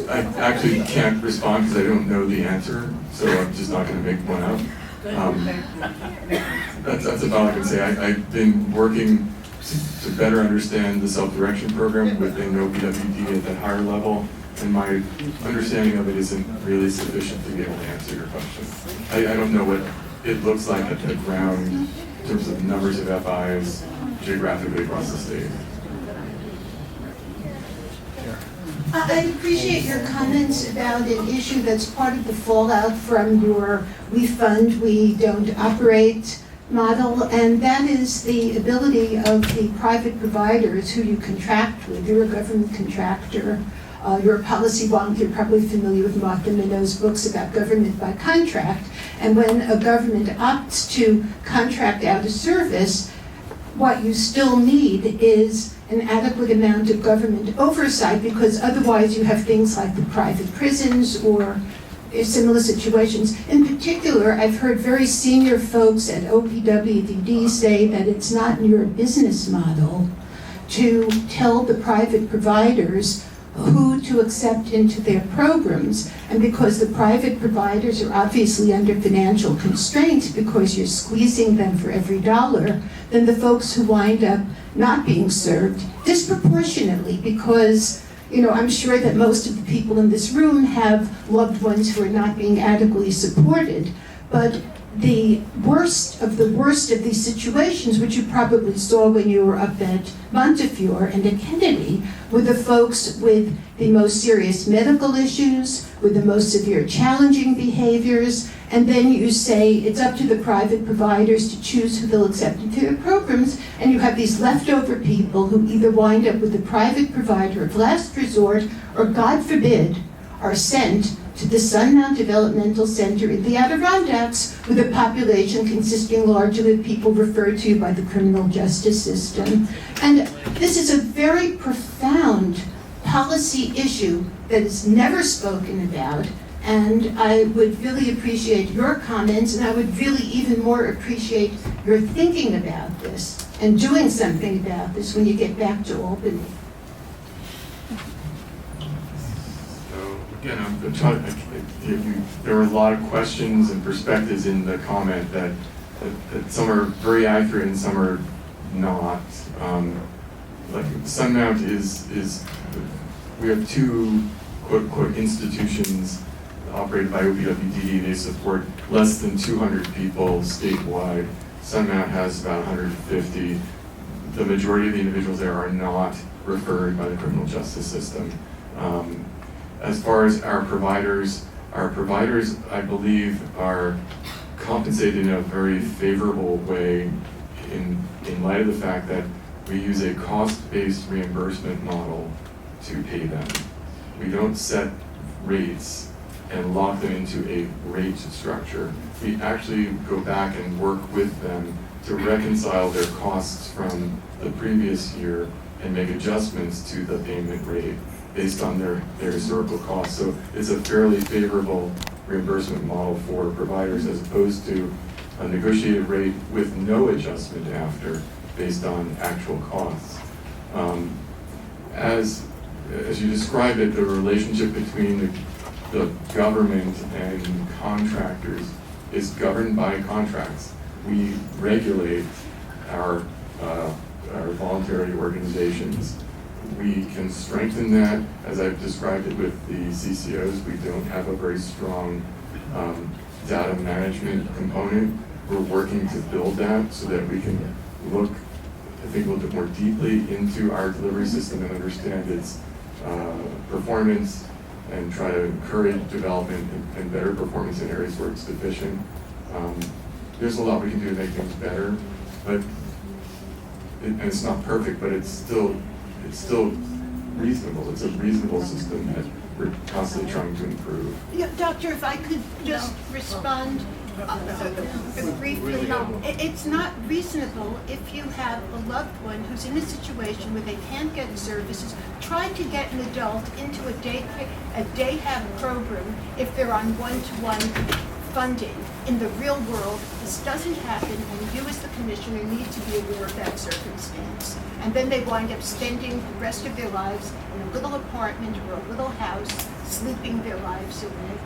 I actually can't respond because I don't know the answer, so I'm just not going to make one up. That's about all I can say. I've been working to better understand the self-direction program within OPWDD at that higher level, and my understanding of it isn't really sufficient to be able to answer your question. I don't know what it looks like at the ground in terms of numbers of FIs geographically across the state. I appreciate your comments about an issue that's part of the fallout from your we fund, we don't operate model, and that is the ability of the private providers who you contract with. You're a government contractor, you're a policy wonk, you're probably familiar with Martha Minow's books about government by contract, and when a government opts to contract out a service, what you still need is an adequate amount of government oversight, because otherwise you have things like the private prisons or similar situations. In particular, I've heard very senior folks at OPWDD say that it's not in your business model to tell the private providers who to accept into their programs. And because the private providers are obviously under financial constraints because you're squeezing them for every dollar, then the folks who wind up not being served disproportionately, because I'm sure that most of the people in this room have loved ones who are not being adequately supported, but the worst of these situations, which you probably saw when you were up at Montefiore and at Kennedy, were the folks with the most serious medical issues, with the most severe challenging behaviors, and then you say it's up to the private providers to choose who they'll accept into their programs, and you have these leftover people who either wind up with the private provider of last resort, or God forbid, are sent to the Sunmount Developmental Center in the Adirondacks, with a population consisting largely of people referred to by the criminal justice system. And this is a very profound policy issue that is never spoken about, and I would really appreciate your comments, and I would really even more appreciate your thinking about this and doing something about this when you get back to Albany. Again, I'm trying to give you, there were a lot of questions and perspectives in the comment that some are very accurate and some are not. Like Sunmount is we have two quote unquote institutions operated by OPWDD. They support less than 200 people statewide. Sunmount has about 150. The majority of the individuals there are not referred by the criminal justice system. As far as our providers, I believe, are compensated in a very favorable way in light of the fact that we use a cost-based reimbursement model to pay them. We don't set rates and lock them into a rate structure. We actually go back and work with them to reconcile their costs from the previous year and make adjustments to the payment rate based on their historical costs. So it's a fairly favorable reimbursement model for providers as opposed to a negotiated rate with no adjustment after based on actual costs. As you described it, the relationship between the government and contractors is governed by contracts. We regulate our voluntary organizations. We can strengthen that, as I've described it with the CCOs. We don't have a very strong data management component. We're working to build that so that we can look, I think, a little bit more deeply into our delivery system and understand its performance and try to encourage development and better performance in areas where it's deficient. There's a lot we can do to make things better, but and it's not perfect, but it's still reasonable. It's a reasonable system that we're constantly trying to improve. Yeah, Doctor, if I could just respond briefly. It's not reasonable if you have a loved one who's in a situation where they can't get services, try to get an adult into a day have program if they're on one-to-one funding. In the real world, this doesn't happen, and you as the commissioner need to be aware of that circumstance. And then they wind up spending the rest of their lives in a little apartment or a little house, sleeping their lives away.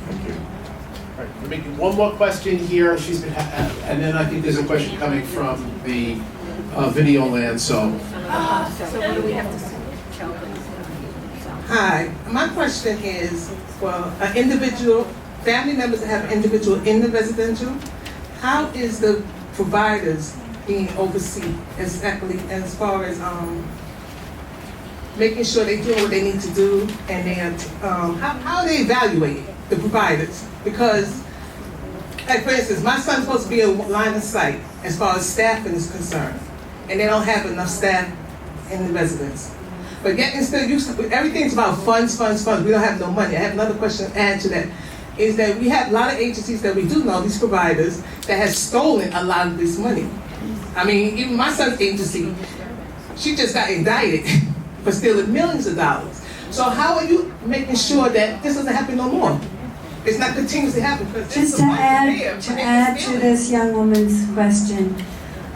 Thank you. All right, we're making one more question here. She's been, and then I think there's a question coming from the video land. So what do we have to say? Hi, my question is, well, an individual, family members that have an individual in the residential, how is the providers being overseen exactly as far as making sure they're doing what they need to do, and they how are they evaluating the providers? Because, like for instance, my son's supposed to be a line of sight as far as staffing is concerned, and they don't have enough staff in the residence. But yet instead, everything's about funds. We don't have no money. I have another question to add to that. Is that we have a lot of agencies that we do know, these providers, that have stolen a lot of this money. I mean, even my son's agency, she just got indicted for stealing millions of dollars. So how are you making sure that this doesn't happen no more? It's not continuously happening. Just to add to this young woman's question,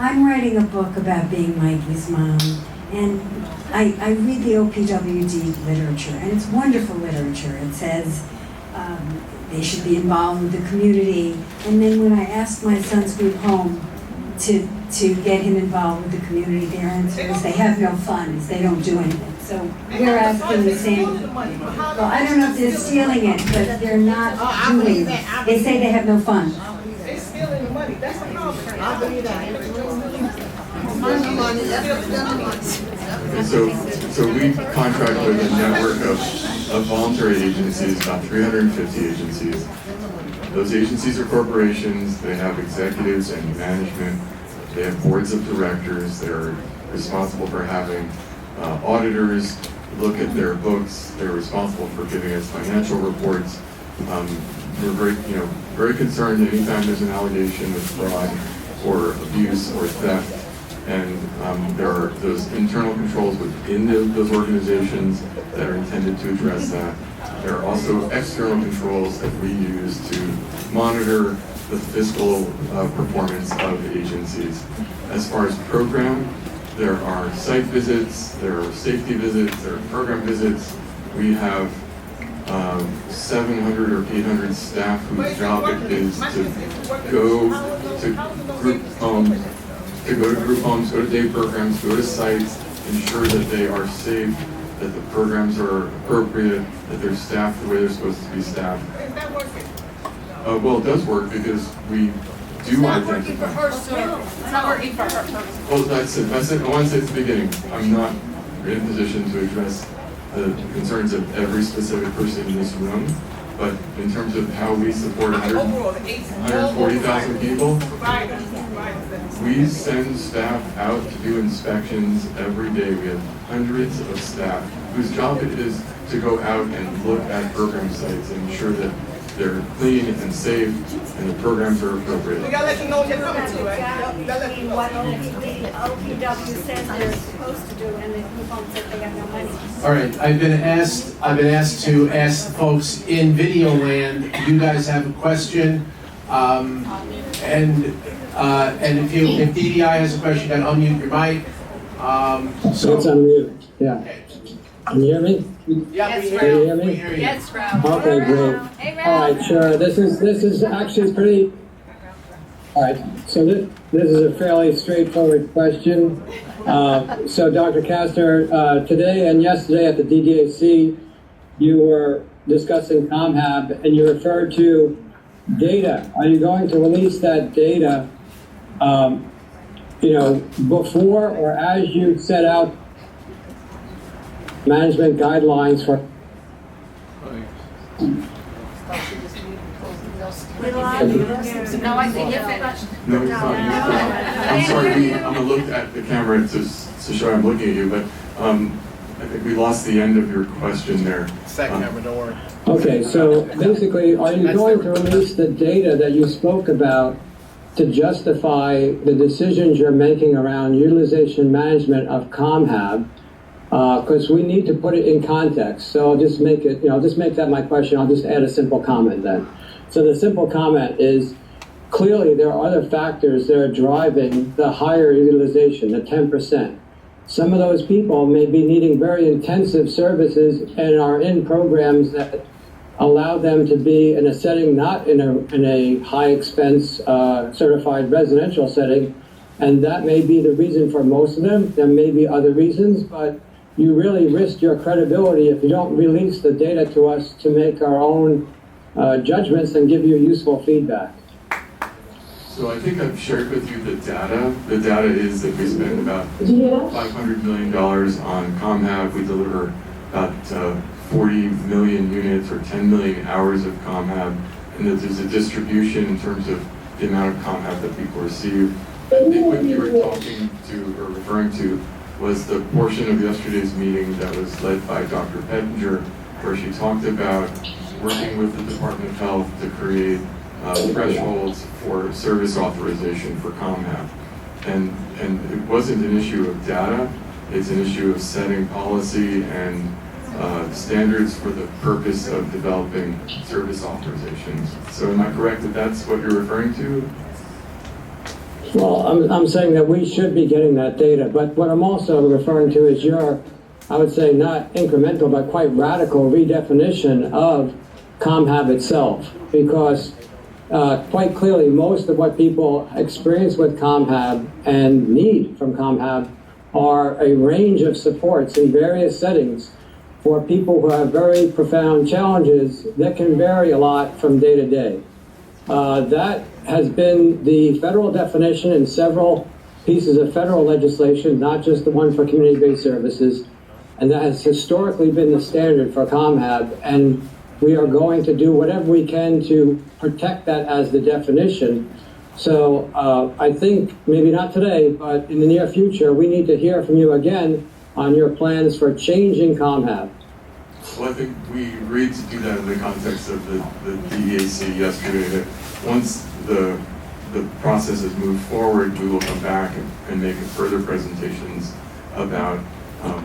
I'm writing a book about being Mikey's mom, and I read the OPWDD literature, and it's wonderful literature. It says they should be involved with the community, and then when I asked my son's group home to get him involved with the community, their answer is they have no funds, they don't do anything. So we're asking the same. Well, I don't know if they're stealing it, but they're not doing it. They say they have no funds. They're stealing the money. That's the problem. I believe that. So we contract with a network of voluntary agencies, about 350 agencies. Those agencies are corporations. They have executives and management. They have boards of directors. They're responsible for having auditors look at their books. They're responsible for giving us financial reports. We're very concerned anytime there's an allegation of fraud or abuse or theft. And there are those internal controls within those organizations that are intended to address that. There are also external controls that we use to monitor the fiscal performance of agencies. As far as program, there are site visits, there are safety visits, there are program visits. We have 700 or 800 staff whose job it is to go to group homes, go to day programs, go to sites, ensure that they are safe, that the programs are appropriate, that they're staffed the way they're supposed to be staffed. Is that working? Well, it does work because we do identify. It's not working for her. Well, that's it. I want to say at the beginning, I'm not in a position to address the concerns of every specific person in this room, but in terms of how we support 140,000 people, we send staff out to do inspections every day. We have hundreds of staff whose job it is to go out and look at program sites and ensure that they're clean and safe and the programs are appropriate. We gotta let you know when you're coming to, right? Exactly what OPW says they're supposed to do, and the people said they have no money. All right, I've been asked to ask folks in video land, you guys have a question? And if DDI has a question, you gotta unmute your mic. So it's unmuted, yeah. Can you hear me? Yeah, we Can you hear me? hear you. Yes, Ralph. Okay, great. All right, sure. This is actually pretty. All right, so this is a fairly straightforward question. So Dr. Kastner, today and yesterday at the DDAC, you were discussing ComHab and you referred to data. Are you going to release that data, before or as you set out management guidelines for? No, I think you're finished. No, it's not. I'm sorry, I'm gonna look at the camera to show I'm looking at you, but I think we lost the end of your question there. Second camera, don't worry. Okay, so basically, are you going to release the data that you spoke about to justify the decisions you're making around utilization management of ComHab? Because we need to put it in context. So I'll just make it, just make that my question. I'll just add a simple comment then. So the simple comment is, clearly there are other factors that are driving the higher utilization, the 10%. Some of those people may be needing very intensive services and are in programs that allow them to be in a setting not in a high expense certified residential setting, and that may be the reason for most of them. There may be other reasons, but you really risk your credibility if you don't release the data to us to make our own judgments and give you useful feedback. So I think I've shared with you the data. The data is that we spend about $500 million on ComHab. We deliver about 40 million units or 10 million hours of ComHab, and that there's a distribution in terms of the amount of ComHab that people receive. I think what you were talking to or referring to was the portion of yesterday's meeting that was led by Dr. Pettinger, where she talked about working with the Department of Health to create thresholds for service authorization for ComHab. And it wasn't an issue of data, it's an issue of setting policy and standards for the purpose of developing service authorizations. So am I correct that that's what you're referring to? Well, I'm saying that we should be getting that data, but what I'm also referring to is your, I would say not incremental, but quite radical redefinition of ComHab itself, because quite clearly most of what people experience with ComHab and need from ComHab are a range of supports in various settings for people who have very profound challenges that can vary a lot from day to day. That has been the federal definition in several pieces of federal legislation, not just the one for community-based services, and that has historically been the standard for ComHab, and we are going to do whatever we can to protect that as the definition. So I think, maybe not today, but in the near future, we need to hear from you again on your plans for changing ComHab. Well, I think we agreed to do that in the context of the DDAC yesterday, that once the process has moved forward, we will come back and make further presentations about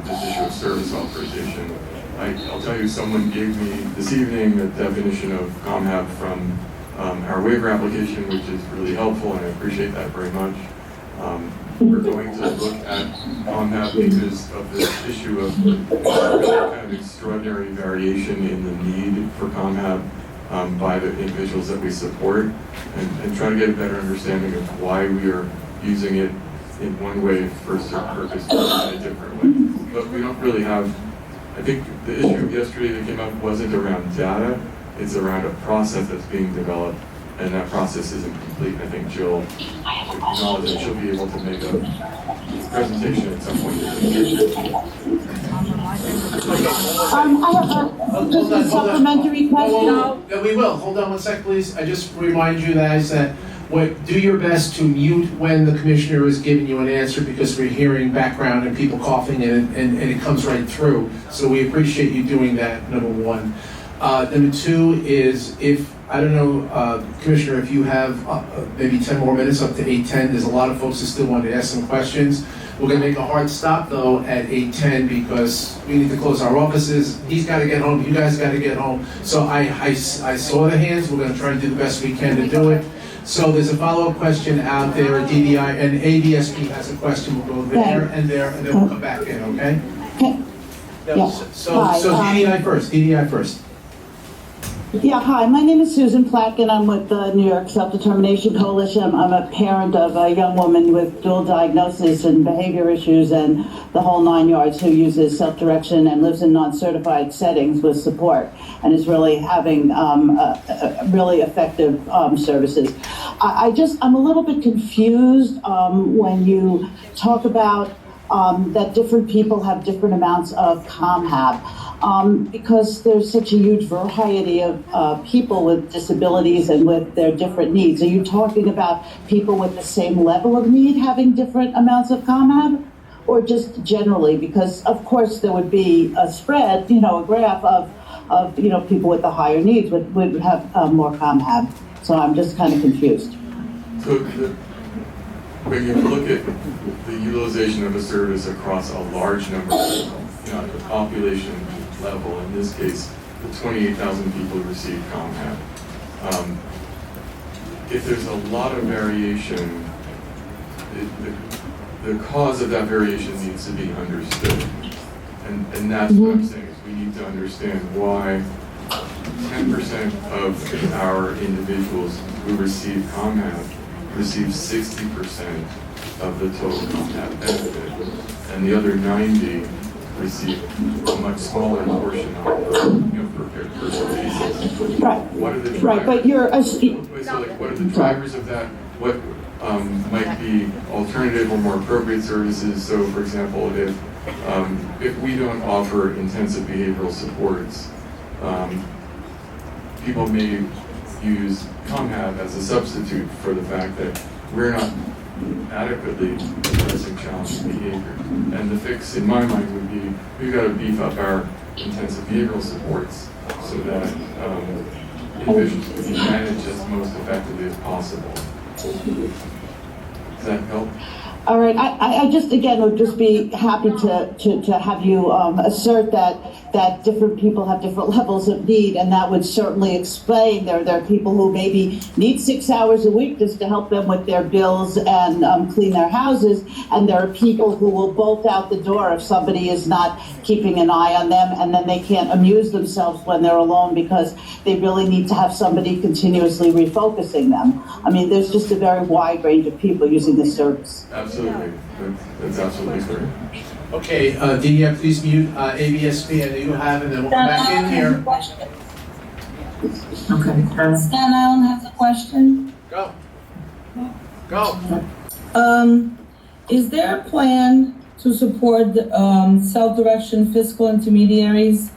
this issue of service authorization. I'll tell you, someone gave me this evening a definition of ComHab from our waiver application, which is really helpful, and I appreciate that very much. We're going to look at ComHab because of this issue of really kind of extraordinary variation in the need for ComHab by the individuals that we support, and try to get a better understanding of why we are using it in one way for a certain purpose and in a different way. But we don't really have, I think the issue yesterday that came up wasn't around data, it's around a process that's being developed, and that process isn't complete. I think Jill acknowledged that she'll be able to make a presentation at some point in the future. I have just a supplementary question. Yeah, we will. Hold on one sec, please. I just remind you guys that do your best to mute when the commissioner is giving you an answer, because we're hearing background and people coughing and it comes right through. So we appreciate you doing that, number one. Number two is, if, I don't know, Commissioner, if you have maybe 10 more minutes, up to 8:10. There's a lot of folks that still want to ask some questions. We're going to make a hard stop, though, at 8:10 because we need to close our offices. He's got to get home. You guys got to get home. So I saw the hands. We're going to try and do the best we can to do it. So there's a follow-up question out there. DDI and ABSP has a question. We'll go there, and then we'll come back in, okay? Okay. Yeah. So Hi, DDI first. DDI first. Yeah, hi, my name is Susan Plack, and I'm with the New York Self-Determination Coalition. I'm a parent of a young woman with dual diagnosis and behavior issues and the whole 9 yards, who uses self-direction and lives in non-certified settings with support and is really having really effective services. I'm a little bit confused when you talk about that different people have different amounts of ComHab. Because there's such a huge variety of people with disabilities and with their different needs. Are you talking about people with the same level of need having different amounts of ComHab? Or just generally? Because of course there would be a spread, a graph of people with the higher needs would have more ComHab. So I'm just kind of confused. So when you look at the utilization of a service across a large number of people, the population level, in this case, the 28,000 people who receive ComHab. If there's a lot of variation, the cause of that variation needs to be understood. And that's what I'm saying, is we need to understand why 10% of our individuals who receive ComHab receive 60% of the total ComHab benefit, and the other 90 receive a much smaller portion per person basis. Right. What are the drivers? Right, but you're what are the drivers of that? What might be alternative or more appropriate services? So, for example, if we don't offer intensive behavioral supports, people may use ComHab as a substitute for the fact that we're not adequately addressing challenging behavior. And the fix, in my mind, would be we've got to beef up our intensive behavioral supports so that individuals can be managed as most effectively as possible. Does that help? All right, I just, again, would just be happy to have you assert that different people have different levels of need, and that would certainly explain there are people who maybe need 6 hours a week just to help them with their bills and clean their houses, and there are people who will bolt out the door if somebody is not keeping an eye on them, and then they can't amuse themselves when they're alone because they really need to have somebody continuously refocusing them. I mean, there's just a very wide range of people using this service. Absolutely. That's absolutely correct. Okay, DDI, please mute ABSP, and you have, and then we'll come back in here. Okay. Stan Allen has a question. Go. Is there a plan to support self-direction fiscal intermediaries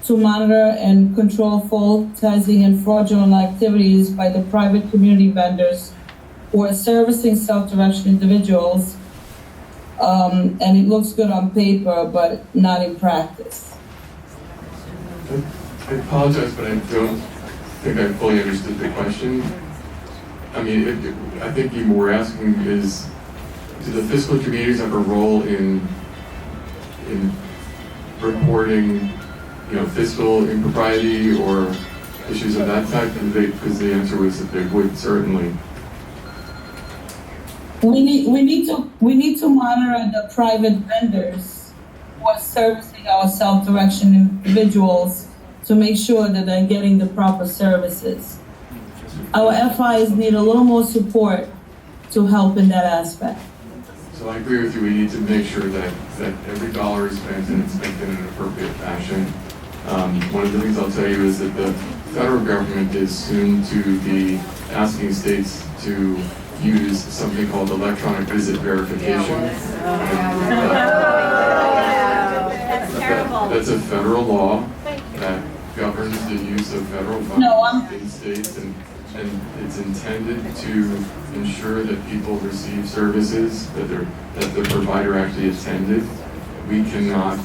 to monitor and control fault-testing and fraudulent activities by the private community vendors who are servicing self-direction individuals? And it looks good on paper, but not in practice. I apologize, but I don't think I fully understood the question. I mean, I think you were asking is, do the fiscal intermediaries have a role in reporting, fiscal impropriety or issues of that type? Because the answer was that they would certainly. We need to monitor the private vendors who are servicing our self-direction individuals to make sure that they're getting the proper services. Our FIs need a little more support to help in that aspect. So I agree with you. We need to make sure that every dollar is spent and it's spent in an appropriate fashion. One of the things I'll tell you is that the federal government is soon to be asking states to use something called electronic visit verification. That's a federal law that governs the use of federal funds in states, and it's intended to ensure that people receive services, that the provider actually attended. We cannot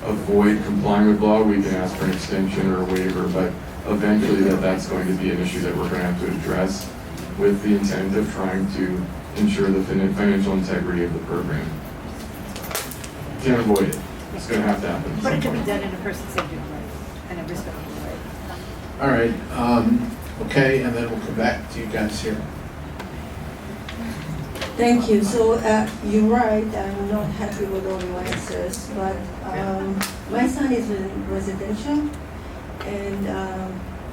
avoid complying with law. We can ask for an extension or a waiver, but eventually that's going to be an issue that we're going to have to address with the intent of trying to ensure the financial integrity of the program. Can't avoid it. It's going to have to happen. But it can be done in a person-centered way and a respectful way. All right, okay, and then we'll come back to you guys here. Thank you. So you're right, I'm not happy with all your answers, but my son is in residential, and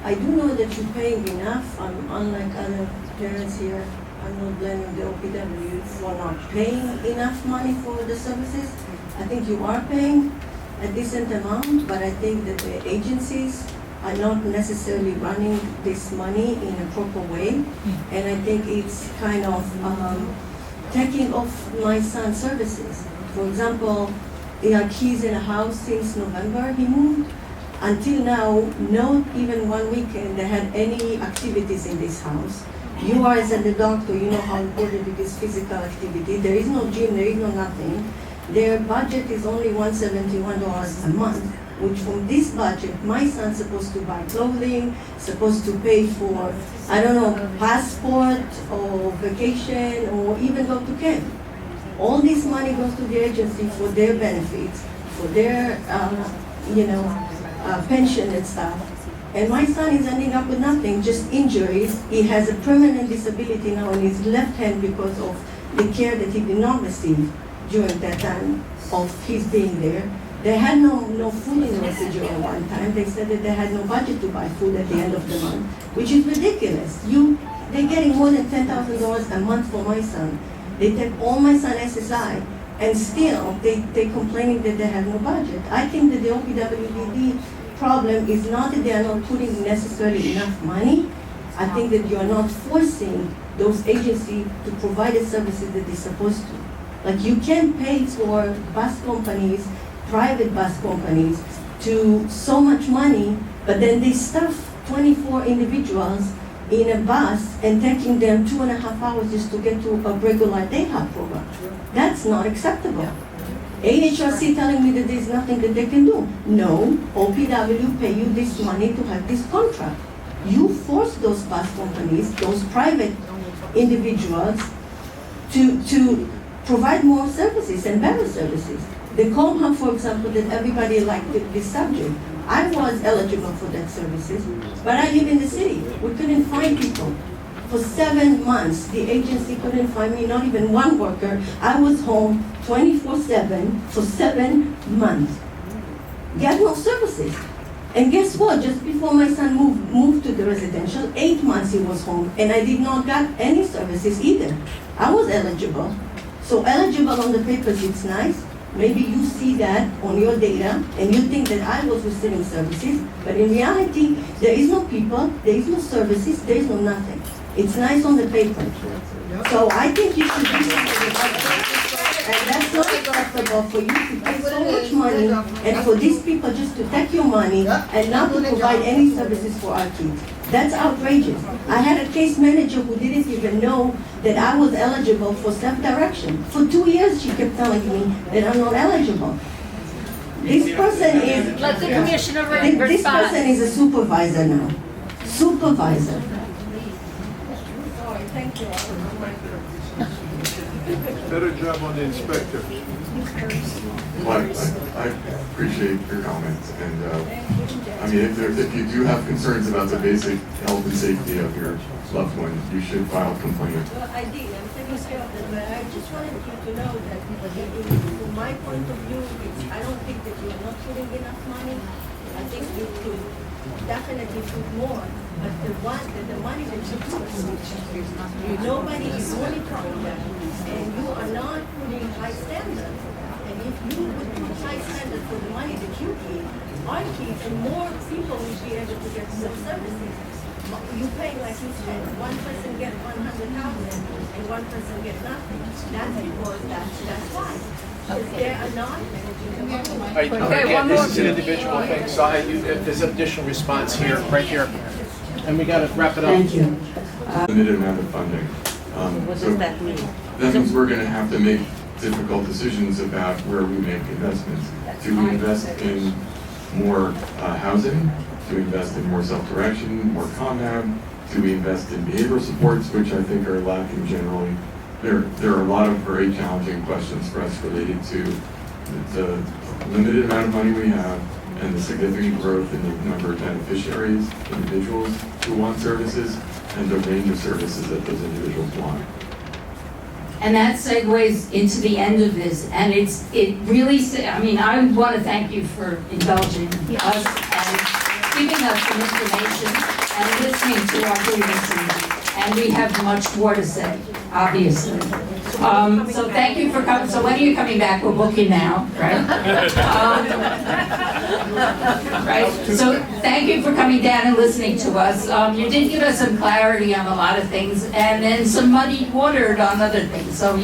I do know that you're paying enough. Unlike other parents here, I'm not blaming the OPW for not paying enough money for the services. I think you are paying a decent amount, but I think that the agencies are not necessarily running this money in a proper way, and I think it's kind of taking off my son's services. For example, he had keys in a house since November he moved. Until now, not even one weekend they had any activities in this house. You are as a doctor, you know how important it is physical activity. There is no gym, there is no nothing. Their budget is only $171 a month, which from this budget, my son's supposed to buy clothing, supposed to pay for, I don't know, passport or vacation or even go to camp. All this money goes to the agency for their benefits, for their, pension and stuff. And my son is ending up with nothing, just injuries. He has a permanent disability now in his left hand because of the care that he did not receive during that time of his being there. They had no food in the refrigerator at one time. They said that they had no budget to buy food at the end of the month, which is ridiculous. They're getting more than $10,000 a month for my son. They take all my son's SSI, and still they're complaining that they have no budget. I think that the OPWDD problem is not that they are not putting necessarily enough money. I think that you are not forcing those agencies to provide the services that they're supposed to. Like you can't pay for bus companies, private bus companies, to so much money, but then they stuff 24 individuals in a bus and taking them 2.5 hours just to get to a regular day hub program. That's not acceptable. AHRC telling me that there's nothing that they can do. No, OPW pay you this money to have this contract. You force those bus companies, those private individuals, to provide more services and better services. The Calm Hub, for example, that everybody liked this subject. I was eligible for that services, but I live in the city. We couldn't find people. For 7 months, the agency couldn't find me, not even one worker. I was home 24/7 for 7 months. Got no services. And guess what? Just before my son moved to the residential, 8 months he was home, and I did not get any services either. I was eligible. So eligible on the papers, it's nice. Maybe you see that on your data, and you think that I was receiving services, but in reality, there is no people, there is no services, there is no nothing. It's nice on the paper. So I think you should do something about that. And that's not acceptable for you to pay so much money and for these people just to take your money and not to provide any services for our kids. That's outrageous. I had a case manager who didn't even know that I was eligible for self-direction. For 2 years, she kept telling me that I'm not eligible. This person is... Let the commissioner This person is a supervisor now. Supervisor. Thank you. Better job on the inspector. Well, I appreciate your comments, and if you do have concerns about the basic health and safety of your loved one, you should file a complaint. Well, I did. I'm taking care of them, but I just wanted you to know that from my point of view, I don't think that you're not putting enough money. I think you could definitely put more, but the money that you put, nobody is monitoring that, and you are not putting high standards. And if you would put high standards for the money that you give, our kids and more people will be able to get some services. You pay, like you said, one person gets 100,000 and one person gets nothing. That's because that's why. If they are not Again, this is an individual thing, so there's an additional response here, right here. and we gotta wrap it up. Thank you. Limited amount of funding. What So does that mean? that means we're going to have to make difficult decisions about where we make investments. Do we invest in more housing? Do we invest in more self-direction, more ComHab? Do we invest in behavioral supports, which I think are lacking generally? There are a lot of very challenging questions for us related to the limited amount of money we have and the significant growth in the number of beneficiaries, individuals who want services, and the range of services that those individuals want. And that segues into the end of this, and it really, I mean, I want to thank you for indulging us and giving us some information and listening to our grievances, and we have much more to say, obviously. So thank you for coming. So when are you coming back? We'll book you now, right? Right. So thank you for coming down and listening to us. You did give us some clarity on a lot of things, and then some muddied water on other things. So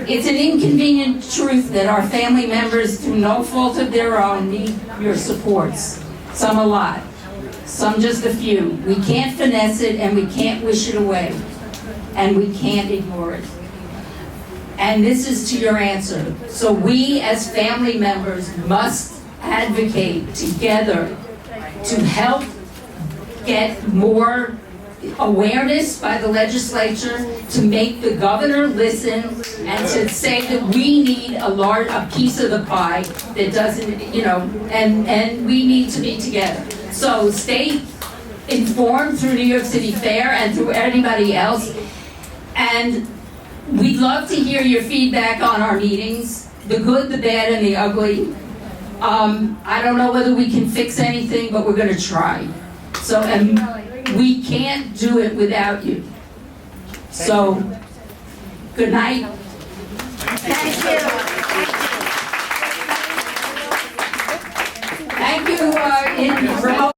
it's an inconvenient truth that our family members, through no fault of their own, need your supports. Some a lot, some just a few. We can't finesse it, and we can't wish it away. And we can't ignore it. And this is to your answer. So we as family members must advocate together to help get more awareness by the legislature, to make the governor listen, and to say that we need a piece of the pie that doesn't, and we need to be together. So stay informed through New York City FAIR and through anybody else. And we'd love to hear your feedback on our meetings, the good, the bad, and the ugly. I don't know whether we can fix anything, but we're going to try. So, and we can't do it without you. So, good night. Thank you. Thank you in remote